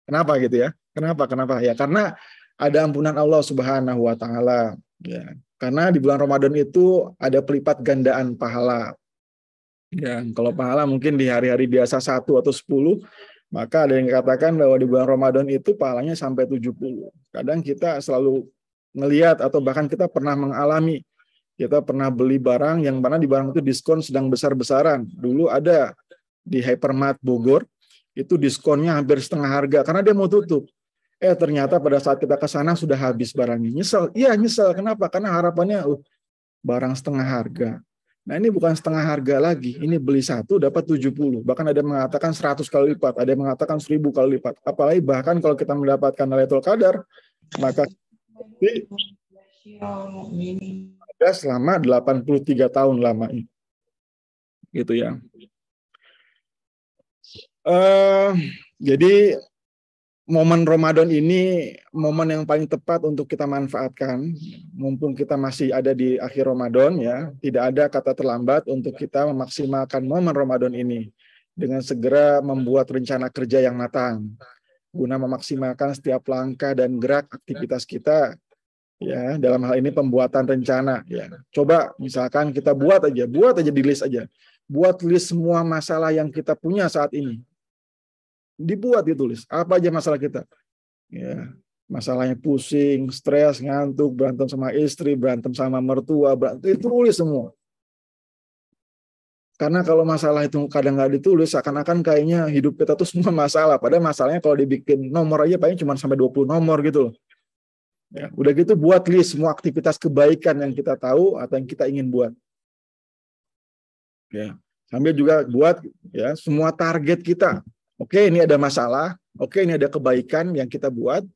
kenapa gitu ya? Kenapa? Ya karena ada ampunan Allah Subhanahu wa taala. Ya, karena di bulan Ramadan itu ada pelipat gandaan pahala. Ya, kalau pahala mungkin di hari-hari biasa 1 atau 10, maka ada yang katakan bahwa di bulan Ramadan itu pahalanya sampai 70. Kadang kita selalu ngelihat atau bahkan kita pernah mengalami, kita pernah beli barang yang mana di barang itu diskon sedang besar-besaran. Dulu ada di Hypermart Bogor, itu diskonnya hampir setengah harga karena dia mau tutup. Ternyata pada saat kita ke sana sudah habis barangnya. Nyesel. Iya, nyesel. Kenapa? Karena harapannya barang setengah harga. Nah, ini bukan setengah harga lagi. Ini beli 1 dapat 70. Bahkan ada yang mengatakan 100 kali lipat, ada yang mengatakan 1000 kali lipat. Apalagi bahkan kalau kita mendapatkan Lailatul Qadar, maka ada selama 83 tahun lamanya. Gitu ya. Jadi momen Ramadan ini momen yang paling tepat untuk kita manfaatkan. Mumpung kita masih ada di akhir Ramadan ya, tidak ada kata terlambat untuk kita memaksimalkan momen Ramadan ini dengan segera membuat rencana kerja yang matang guna memaksimalkan setiap langkah dan gerak aktivitas kita. Ya, dalam hal ini pembuatan rencana ya. Coba misalkan kita buat aja di list aja. Buat list semua masalah yang kita punya saat ini. Dibuat ditulis. Apa aja masalah kita? Ya, masalahnya pusing, stres, ngantuk, berantem sama istri, berantem sama mertua, tulis semua. Karena kalau masalah itu kadang nggak ditulis, seakan-akan kayaknya hidup kita tuh semua masalah. Padahal masalahnya kalau dibikin nomor aja paling cuma sampai 20 nomor gitu loh. Ya, udah gitu buat list semua aktivitas kebaikan yang kita tahu atau yang kita ingin buat. Ya, sambil juga buat ya semua target kita. Oke, ini ada masalah. Oke, ini ada kebaikan yang kita buat.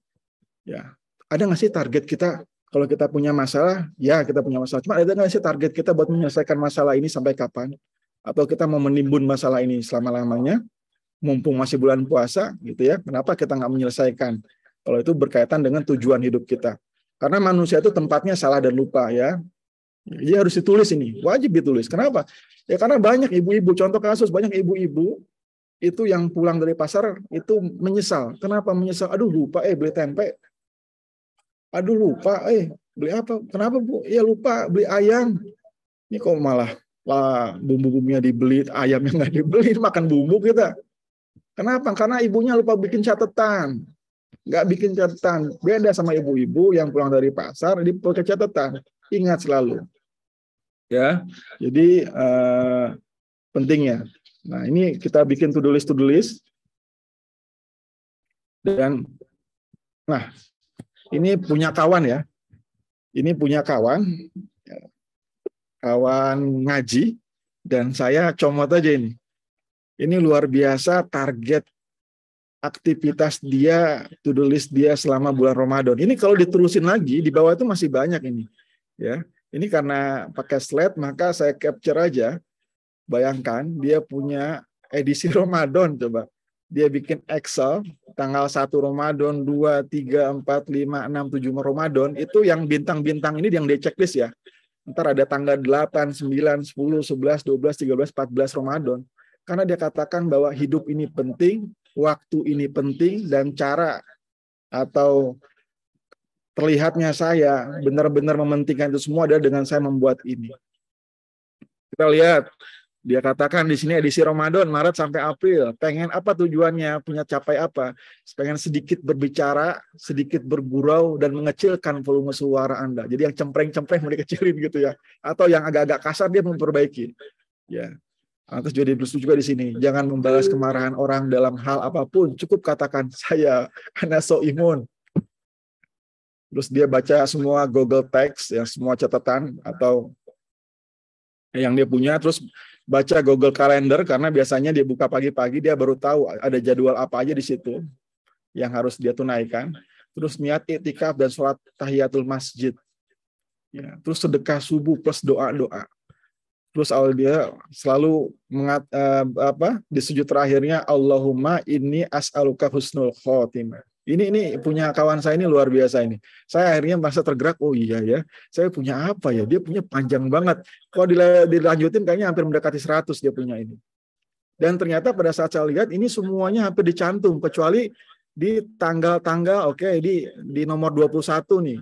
Ya, ada nggak sih target kita? Kalau kita punya masalah, ya kita punya masalah. Cuma ada nggak sih target kita buat menyelesaikan masalah ini sampai kapan? Atau kita mau menimbun masalah ini selama-lamanya? Mumpung masih bulan puasa, gitu ya. Kenapa kita nggak menyelesaikan? Kalau itu berkaitan dengan tujuan hidup kita. Karena manusia itu tempatnya salah dan lupa ya. Jadi harus ditulis ini, wajib ditulis. Kenapa? Ya karena banyak ibu-ibu, contoh kasus banyak ibu-ibu itu yang pulang dari pasar itu menyesal. Kenapa menyesal? Aduh lupa beli tempe. Aduh lupa beli apa? Kenapa Bu? Ya lupa beli ayam. Ini kok malah bumbu-bumbunya dibeli, ayamnya nggak dibeli, makan bumbu kita. Kenapa? Karena ibunya lupa bikin catatan. Nggak bikin catatan. Beda sama ibu-ibu yang pulang dari pasar, dia pakai catatan. Ingat selalu. Ya, jadi pentingnya. Nah, ini kita bikin to-do list. Dan, nah, ini punya kawan ya. Ini punya kawan ngaji, dan saya comot aja ini. Ini luar biasa target aktivitas dia, to-do list dia selama bulan Ramadan. Ini kalau diterusin lagi, di bawah itu masih banyak ini. Ya, ini karena pakai slide, maka saya capture aja. Bayangkan, dia punya edisi Ramadan, coba. Dia bikin Excel, tanggal 1 Ramadan, 2, 3, 4, 5, 6, 7 Ramadan, itu yang bintang-bintang ini yang dia checklist ya. Ntar ada tanggal 8, 9, 10, 11, 12, 13, 14 Ramadan. Karena dia katakan bahwa hidup ini penting, waktu ini penting, dan cara atau terlihatnya saya benar-benar mementingkan itu semua adalah dengan saya membuat ini. Kita lihat, dia katakan di sini edisi Ramadan, Maret sampai April. Pengen apa tujuannya? Punya capai apa? Pengen sedikit berbicara, sedikit bergurau, dan mengecilkan volume suara Anda. Jadi yang cempreng-cempreng mau dikecilin gitu ya. Atau yang agak-agak kasar dia memperbaiki. Ya. Terus jadi juga di sini, jangan membalas kemarahan orang dalam hal apapun, cukup katakan saya karena so imun. Terus dia baca semua Google Text, ya semua catatan atau yang dia punya, terus baca Google Calendar karena biasanya dia buka pagi-pagi dia baru tahu ada jadwal apa aja di situ yang harus dia tunaikan. Terus niat iktikaf dan sholat tahiyatul masjid. Ya, terus sedekah subuh plus doa-doa. Terus dia selalu di sujud terakhirnya Allahumma inni as'aluka husnul khotimah. Ini punya kawan saya ini luar biasa ini. Saya akhirnya merasa tergerak, oh iya ya, saya punya apa ya? Dia punya panjang banget. Kalau dilanjutin kayaknya hampir mendekati 100 dia punya ini. Dan ternyata pada saat saya lihat ini semuanya hampir dicantum kecuali di tanggal-tanggal, oke, di nomor 21 nih.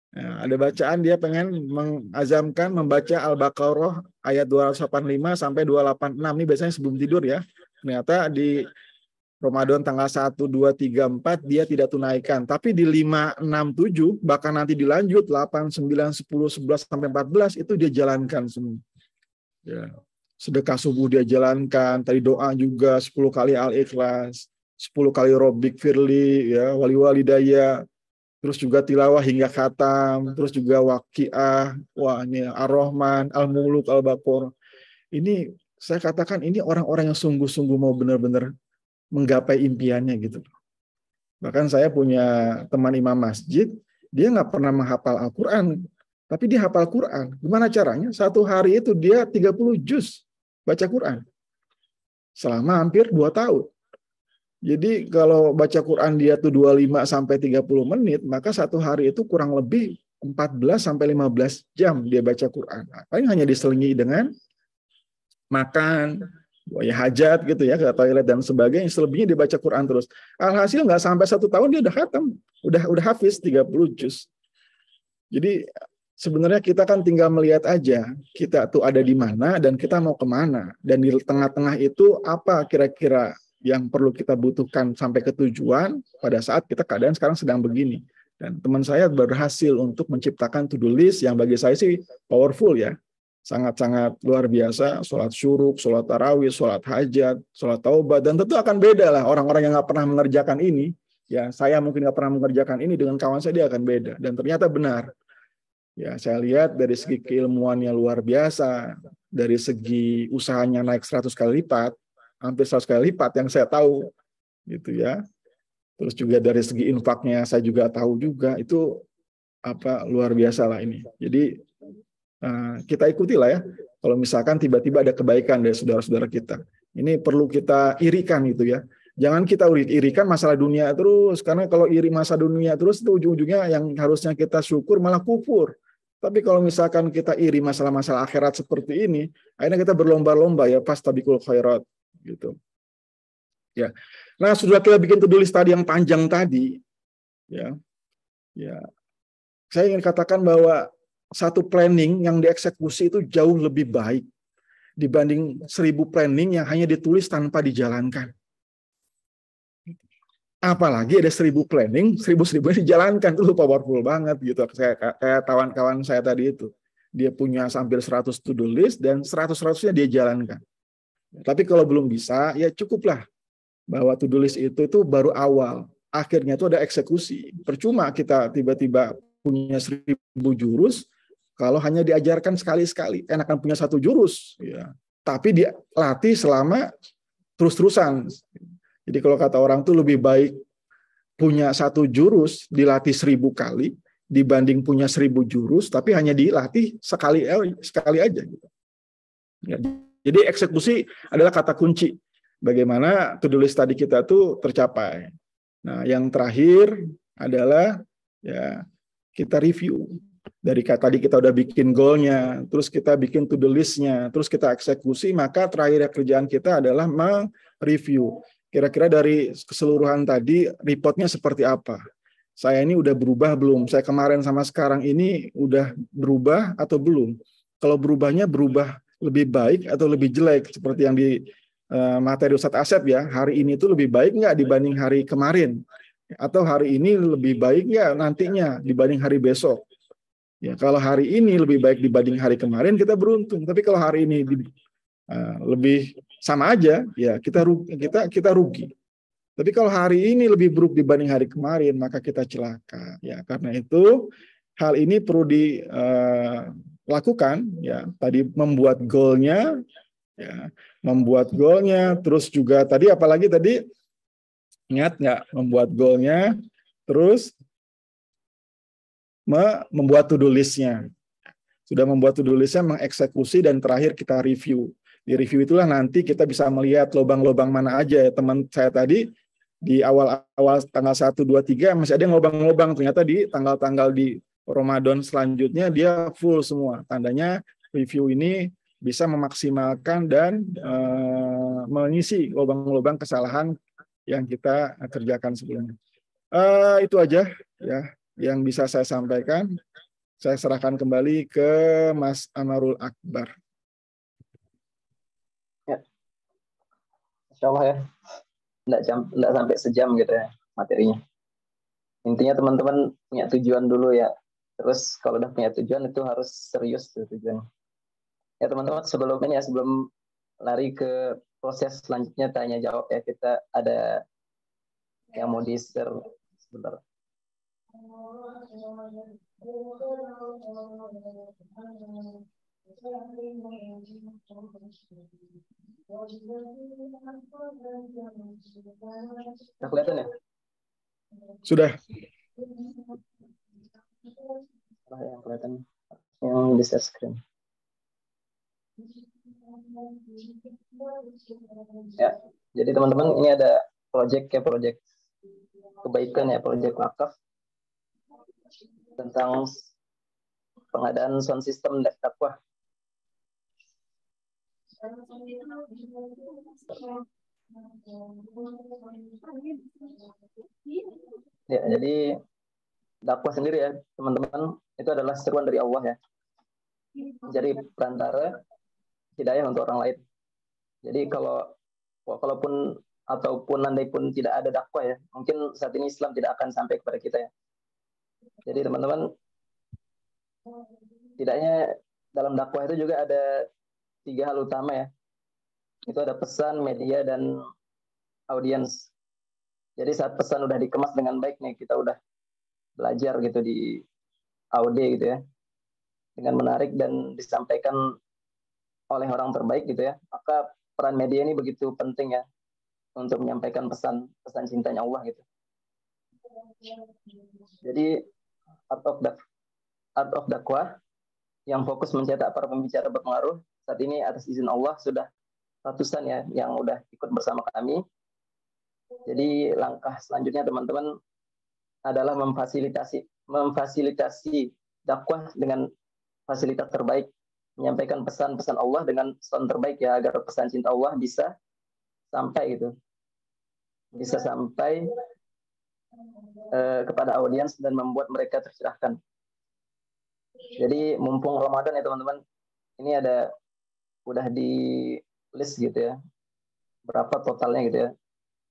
Nah, ada bacaan dia pengen mengazamkan membaca Al-Baqarah ayat 285 sampai 286. Ini biasanya sebelum tidur ya. Ternyata di Ramadan tanggal 1, 2, 3, 4 dia tidak tunaikan. Tapi di 5, 6, 7 bahkan nanti dilanjut 8, 9, 10, 11 sampai 14 itu dia jalankan semua. Ya. Sedekah subuh dia jalankan, tadi doa juga 10 kali Al-Ikhlas, 10 kali Rabbik Firli, ya, wali walidayya, terus juga tilawah hingga khatam, terus juga waqiah, wah ini Ar-Rahman, Al-Muluk, Al-Baqarah. Ini saya katakan ini orang-orang yang sungguh-sungguh mau benar-benar menggapai impiannya gitu. Bahkan saya punya teman imam masjid, dia nggak pernah menghafal Al-Quran, tapi dia hafal Quran. Gimana caranya? Satu hari itu dia 30 juz baca Quran. Selama hampir 2 tahun. Jadi kalau baca Quran dia tuh 25 sampai 30 menit, maka satu hari itu kurang lebih 14 sampai 15 jam dia baca Quran. Paling hanya diselingi dengan makan, ya hajat gitu ya, ke toilet dan sebagainya, selebihnya dibaca Quran terus. Alhasil nggak sampai 1 tahun dia udah khatam, udah hafiz 30 juz. Jadi sebenarnya kita kan tinggal melihat aja kita tuh ada di mana dan kita mau kemana, dan di tengah-tengah itu apa kira-kira yang perlu kita butuhkan sampai ke tujuan pada saat kita keadaan sekarang sedang begini. Dan teman saya berhasil untuk menciptakan to-do list yang bagi saya sih powerful ya. Sangat-sangat luar biasa, sholat syuruk, sholat tarawih, sholat hajat, sholat taubat, dan tentu akan beda lah orang-orang yang nggak pernah mengerjakan ini. Ya, saya mungkin nggak pernah mengerjakan ini, dengan kawan saya dia akan beda. Dan ternyata benar. Ya, saya lihat dari segi keilmuannya luar biasa, dari segi usahanya naik 100 kali lipat, hampir 100 kali lipat yang saya tahu, gitu ya. Terus juga dari segi infaknya saya juga tahu juga, itu apa luar biasa lah ini. Jadi kita ikutilah ya. Kalau misalkan tiba-tiba ada kebaikan dari saudara-saudara kita, ini perlu kita irikan gitu ya. Jangan kita irikan masalah dunia terus, karena kalau iri masa dunia terus itu ujung-ujungnya yang harusnya kita syukur malah kufur. Tapi kalau misalkan kita iri masalah-masalah akhirat seperti ini, akhirnya kita berlomba-lomba ya, fastabiqul khairat gitu. Ya. Nah, sudah kita bikin to-do list tadi yang panjang tadi, ya. Ya. Saya ingin katakan bahwa satu planning yang dieksekusi itu jauh lebih baik dibanding 1000 planning yang hanya ditulis tanpa dijalankan. Apalagi ada 1000 planning, 1000 dijalankan, itu powerful banget gitu. Kayak kawan-kawan saya tadi itu, dia punya hampir 100 to-do list dan 100-100-nya dia jalankan. Tapi kalau belum bisa, ya cukuplah bahwa to-do list itu baru awal. Akhirnya itu ada eksekusi. Percuma kita tiba-tiba punya 1000 jurus, kalau hanya diajarkan sekali-sekali, enakan punya 1 jurus, ya. Tapi dilatih selama terus-terusan. Jadi kalau kata orang tuh lebih baik punya 1 jurus dilatih 1000 kali dibanding punya 1000 jurus tapi hanya dilatih sekali aja. Gitu. Ya, jadi eksekusi adalah kata kunci. Bagaimana to-do list tadi kita tuh tercapai. Nah, yang terakhir adalah ya kita review. Dari tadi kita udah bikin goalnya, terus kita bikin to-do list-nya, terus kita eksekusi, maka terakhir kerjaan kita adalah mereview. Kira-kira dari keseluruhan tadi, reportnya seperti apa? Saya ini udah berubah belum? Saya kemarin sama sekarang ini udah berubah atau belum? Kalau berubahnya berubah lebih baik atau lebih jelek? Seperti yang di materi Ustadz Asep ya, hari ini itu lebih baik nggak dibanding hari kemarin? Atau hari ini lebih baik nggak nantinya dibanding hari besok? Ya, kalau hari ini lebih baik dibanding hari kemarin, kita beruntung. Tapi kalau hari ini lebih sama aja, ya kita rugi. Tapi kalau hari ini lebih buruk dibanding hari kemarin, maka kita celaka. Ya, karena itu hal ini perlu dilakukan. Ya, tadi membuat goalnya, terus juga tadi apalagi tadi ingat nggak membuat goalnya, terus membuat to-do list-nya. Sudah membuat to-do list-nya, mengeksekusi, dan terakhir kita review. Di review itulah nanti kita bisa melihat lubang-lubang mana aja ya. Teman saya tadi di awal-awal tanggal 1, 2, 3 masih ada yang ngobang-ngobang, ternyata di tanggal-tanggal di Ramadan selanjutnya dia full semua. Tandanya review ini bisa memaksimalkan dan mengisi lubang-lubang kesalahan yang kita kerjakan sebelumnya. Itu aja ya yang bisa saya sampaikan. Saya serahkan kembali ke Mas Amarul Akbar. Ya, Insya Allah ya, nggak sampai sejam gitu ya materinya. Intinya teman-teman punya tujuan dulu ya. Terus kalau udah punya tujuan itu harus serius tuh tujuan. Ya teman-teman, sebelum ini ya, sebelum lari ke proses selanjutnya tanya jawab ya, kita ada yang mau di-share sebentar. Udah kelihatan ya? Sudah. Yang kelihatan yang di share screen. Ya, jadi teman-teman ini ada project kebaikan ya, project wakaf tentang pengadaan sound system dakwah. Ya, jadi dakwah sendiri ya teman-teman itu adalah seruan dari Allah ya. Jadi perantara hidayah untuk orang lain. Jadi kalaupun ataupun andai pun tidak ada dakwah ya, mungkin saat ini Islam tidak akan sampai kepada kita ya. Jadi teman-teman, tidaknya dalam dakwah itu juga ada 3 hal utama ya. Itu ada pesan, media, dan audiens. Jadi saat pesan udah dikemas dengan baik nih, kita udah belajar gitu di AUD gitu ya, dengan menarik dan disampaikan oleh orang terbaik gitu ya, maka peran media ini begitu penting ya untuk menyampaikan pesan cintanya Allah gitu. Jadi art of dakwah yang fokus mencetak para pembicara berpengaruh saat ini atas izin Allah sudah ratusan ya yang udah ikut bersama kami. Jadi langkah selanjutnya teman-teman adalah memfasilitasi dakwah dengan fasilitas terbaik, menyampaikan pesan-pesan Allah dengan sound terbaik ya, agar pesan cinta Allah bisa sampai gitu, bisa sampai kepada audiens dan membuat mereka tercerahkan. Jadi mumpung Ramadan ya teman-teman, ini udah di list gitu ya, berapa totalnya gitu ya,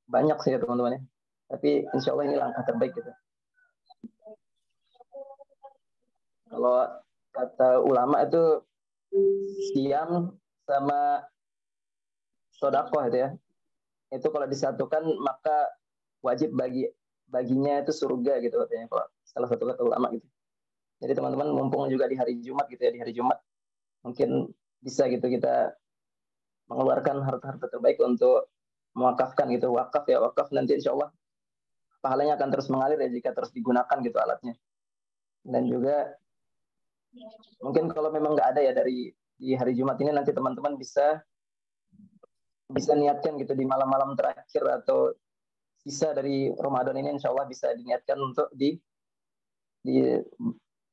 banyak sih ya teman-teman ya, tapi insya Allah ini langkah terbaik gitu. Kalau kata ulama itu siam sama sodakoh itu ya, itu kalau disatukan maka wajib baginya itu surga gitu katanya, kalau salah satu kata ulama gitu. Jadi teman-teman mumpung juga di hari Jumat gitu ya, di hari Jumat mungkin bisa gitu kita mengeluarkan harta-harta terbaik untuk mewakafkan gitu. Wakaf ya, wakaf nanti insya Allah pahalanya akan terus mengalir ya jika terus digunakan gitu alatnya. Dan juga mungkin kalau memang nggak ada ya di hari Jumat ini, nanti teman-teman bisa niatkan gitu di malam-malam terakhir atau sisa dari Ramadan ini, insya Allah bisa diniatkan untuk di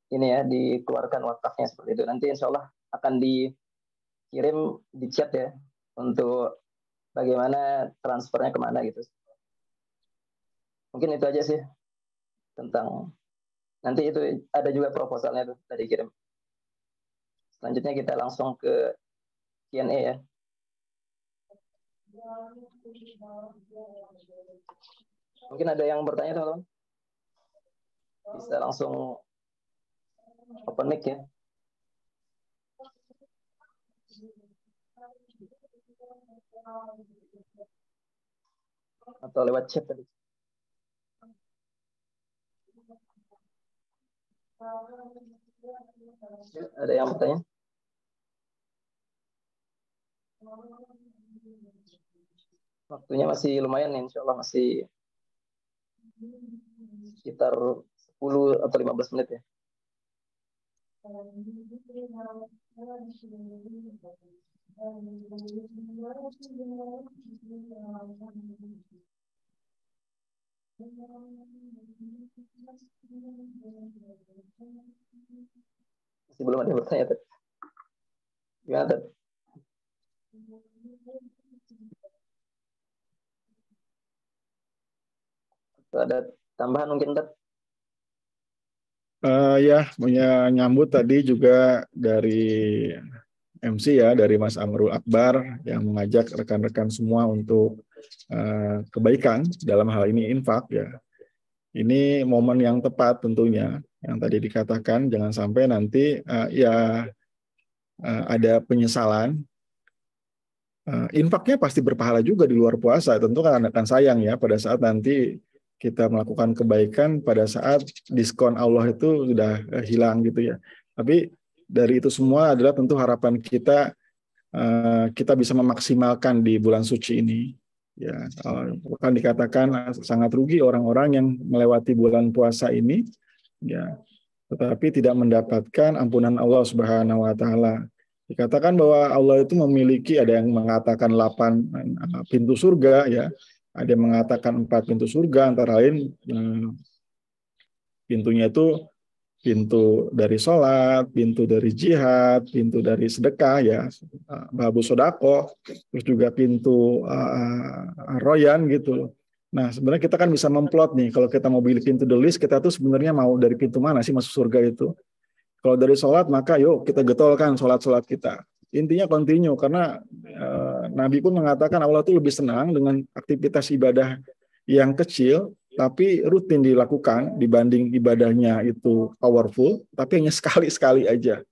ini ya, dikeluarkan wakafnya seperti itu. Nanti insya Allah akan dikirim di chat ya untuk bagaimana transfernya kemana gitu. Mungkin itu aja sih tentang, nanti itu ada juga proposalnya tuh tadi kirim. Selanjutnya kita langsung ke Q&A ya. Mungkin ada yang bertanya teman-teman, bisa langsung open mic ya. Atau lewat chat tadi. Ya, ada yang bertanya? Waktunya masih lumayan nih, insya Allah masih sekitar 10 atau 15 menit ya. Masih belum ada yang bertanya, Ted. Gimana, Ted? Ada tambahan mungkin, Ted? Ya, punya nyambut tadi juga dari MC ya, dari Mas Amrul Akbar yang mengajak rekan-rekan semua untuk kebaikan dalam hal ini infak ya. Ini momen yang tepat tentunya yang tadi dikatakan, jangan sampai nanti ada penyesalan. Infaknya pasti berpahala juga di luar puasa, tentu kan akan sayang ya pada saat nanti kita melakukan kebaikan pada saat diskon Allah itu sudah hilang gitu ya. Tapi dari itu semua adalah tentu harapan kita bisa memaksimalkan di bulan suci ini. Ya, bukan dikatakan sangat rugi orang-orang yang melewati bulan puasa ini, ya, tetapi tidak mendapatkan ampunan Allah Subhanahu Wa Taala. Dikatakan bahwa Allah itu memiliki, ada yang mengatakan 8 pintu surga, ya, ada yang mengatakan 4 pintu surga, antara lain pintunya itu pintu dari sholat, pintu dari jihad, pintu dari sedekah, ya, babu sodako, terus juga pintu royan gitu. Nah, sebenarnya kita kan bisa memplot nih, kalau kita mau pilih pintu the list, kita tuh sebenarnya mau dari pintu mana sih masuk surga itu. Kalau dari sholat, maka yuk kita getolkan sholat-sholat kita. Intinya continue, karena Nabi pun mengatakan Allah itu lebih senang dengan aktivitas ibadah yang kecil, tapi rutin dilakukan dibanding ibadahnya itu powerful, tapi hanya sekali-sekali aja.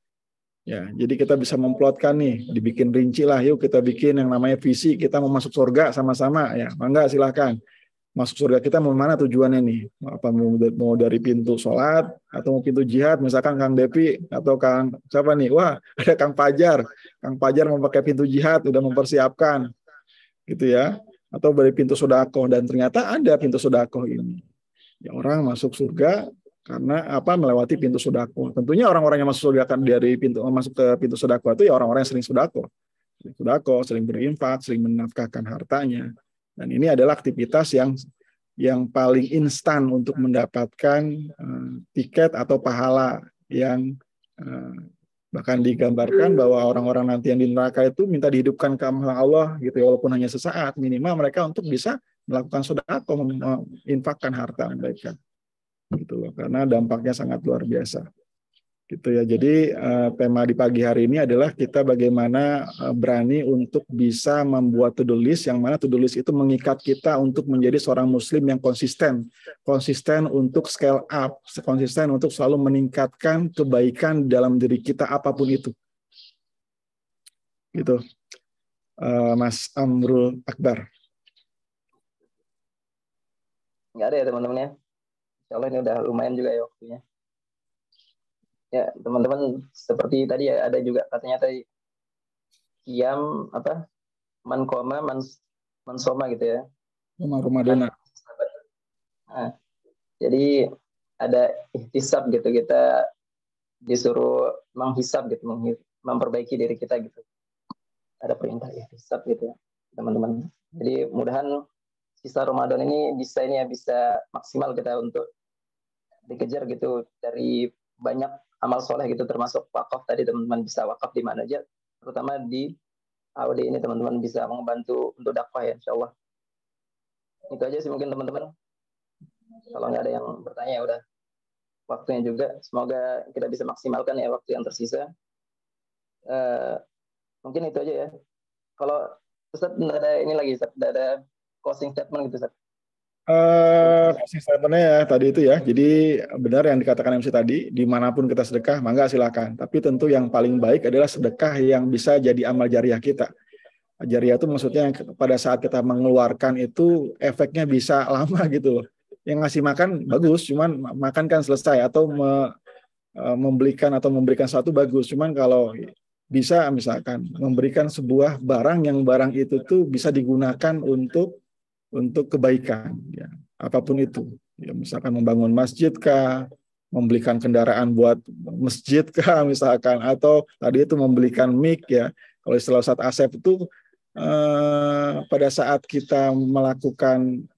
Ya, jadi kita bisa memplotkan nih, dibikin rinci lah, yuk kita bikin yang namanya visi, kita mau masuk surga sama-sama, ya, mangga silahkan. Masuk surga kita mau mana tujuannya nih? Apa mau dari pintu sholat atau mau pintu jihad? Misalkan Kang Depi atau Kang siapa nih? Wah, ada Kang Pajar. Kang Pajar mau pakai pintu jihad, udah mempersiapkan, gitu ya. Atau dari pintu sedekah, dan ternyata ada pintu sedekah ini. Ya, orang masuk surga karena apa? Melewati pintu sedekah. Tentunya orang-orang yang masuk surga kan dari masuk ke pintu sedekah itu ya orang-orang yang sering sedekah, sering berinfak, sering menafkahkan hartanya. Dan ini adalah aktivitas yang paling instan untuk mendapatkan tiket atau pahala yang bahkan digambarkan bahwa orang-orang nanti yang di neraka itu minta dihidupkan ke Allah gitu ya, walaupun hanya sesaat, minimal mereka untuk bisa melakukan sedekah, menginfakkan harta mereka gitu loh, karena dampaknya sangat luar biasa. Gitu ya. Jadi tema di pagi hari ini adalah kita bagaimana berani untuk bisa membuat to-do list, yang mana to-do list itu mengikat kita untuk menjadi seorang muslim yang konsisten untuk scale up, konsisten untuk selalu meningkatkan kebaikan dalam diri kita apapun itu. Gitu. Mas Amrul Akbar. Nggak ada ya teman-teman ya. Insya Allah ini udah lumayan juga ya waktunya. Ya teman-teman, seperti tadi ya, ada juga katanya tadi qiyam apa man qoma man soma gitu ya, Ramadan. Nah, jadi ada ihtisab gitu, kita disuruh menghisab gitu, memperbaiki diri kita gitu, ada perintah ihtisab gitu ya teman-teman. Jadi mudahan sisa Ramadan ini bisa maksimal kita untuk dikejar gitu dari banyak amal soleh gitu, termasuk wakaf tadi, teman-teman bisa wakaf di mana aja, terutama di AOD ini teman-teman bisa membantu untuk dakwah ya, insya Allah. Itu aja sih mungkin teman-teman. Kalau nggak ada yang bertanya ya udah waktunya juga. Semoga kita bisa maksimalkan ya waktu yang tersisa. Mungkin itu aja ya. Kalau Ustaz nggak ada ini lagi, Ustaz, nggak ada closing statement gitu, Ustaz. Statementnya ya tadi itu ya, jadi benar yang dikatakan MC tadi, dimanapun kita sedekah mangga silakan, tapi tentu yang paling baik adalah sedekah yang bisa jadi amal jariah kita. Jariah itu maksudnya pada saat kita mengeluarkan itu efeknya bisa lama gitu loh. Yang ngasih makan bagus, cuman makan kan selesai, atau memberikan sesuatu bagus, cuman kalau bisa misalkan memberikan sebuah barang yang barang itu tuh bisa digunakan untuk kebaikan, ya, apapun itu, ya, misalkan membangun masjid kah, membelikan kendaraan buat masjid kah, misalkan, atau tadi itu membelikan mic ya, kalau istilah Ustadz Asep itu pada saat kita melakukan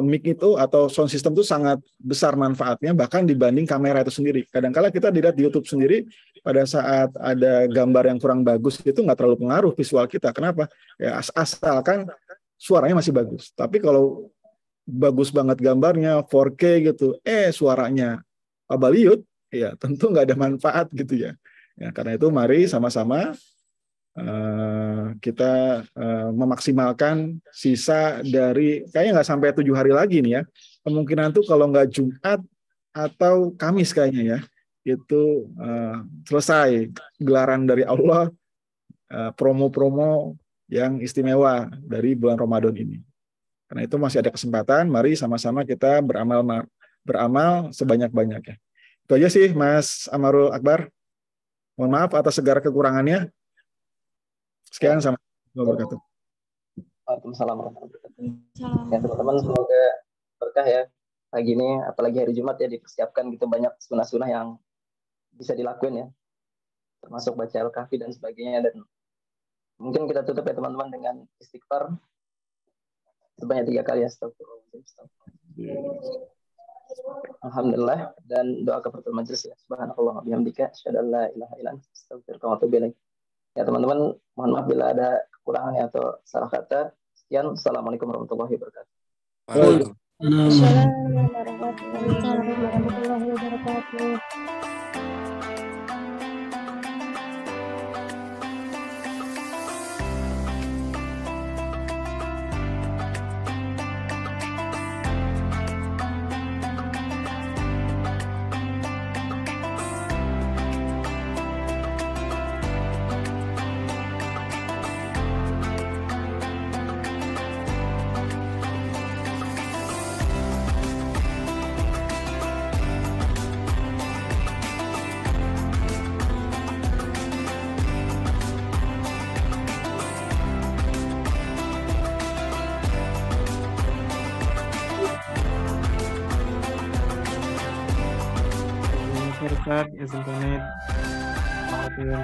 mic itu atau sound system itu sangat besar manfaatnya bahkan dibanding kamera itu sendiri. Kadang-kala kita dilihat di YouTube sendiri pada saat ada gambar yang kurang bagus itu nggak terlalu pengaruh visual kita. Kenapa? Ya asalkan suaranya masih bagus. Tapi kalau bagus banget gambarnya 4K gitu, suaranya abaliut, ya tentu nggak ada manfaat gitu ya. Ya karena itu mari sama-sama kita memaksimalkan sisa dari kayaknya nggak sampai 7 hari lagi nih ya. Kemungkinan tuh kalau nggak Jumat atau Kamis kayaknya ya, itu selesai gelaran dari Allah, promo-promo yang istimewa dari bulan Ramadan ini. Karena itu masih ada kesempatan, mari sama-sama kita beramal sebanyak-banyaknya. Itu aja sih Mas Amarul Akbar. Mohon maaf atas segala kekurangannya. Sekian, sama wabarakatuh. Waalaikumsalam warahmatullahi wabarakatuh. Ya teman-teman, semoga berkah ya pagi ini, apalagi hari Jumat ya, dipersiapkan gitu banyak sunah-sunah yang bisa dilakuin ya, termasuk baca Al-Kahfi dan sebagainya. Dan mungkin kita tutup ya teman-teman dengan istighfar sebanyak 3 kali ya. Alhamdulillah, dan doa kafaratul majelis ya. Subhanallah wa bihamdika asyhadu an la ilaha illa anta astaghfiruka wa atubu ilaik. Ya teman-teman, mohon maaf bila ada kekurangan atau salah kata. Sekian, assalamualaikum warahmatullahi wabarakatuh. Assalamualaikum warahmatullahi wabarakatuh. Ustaz, izin pamit. Maafin.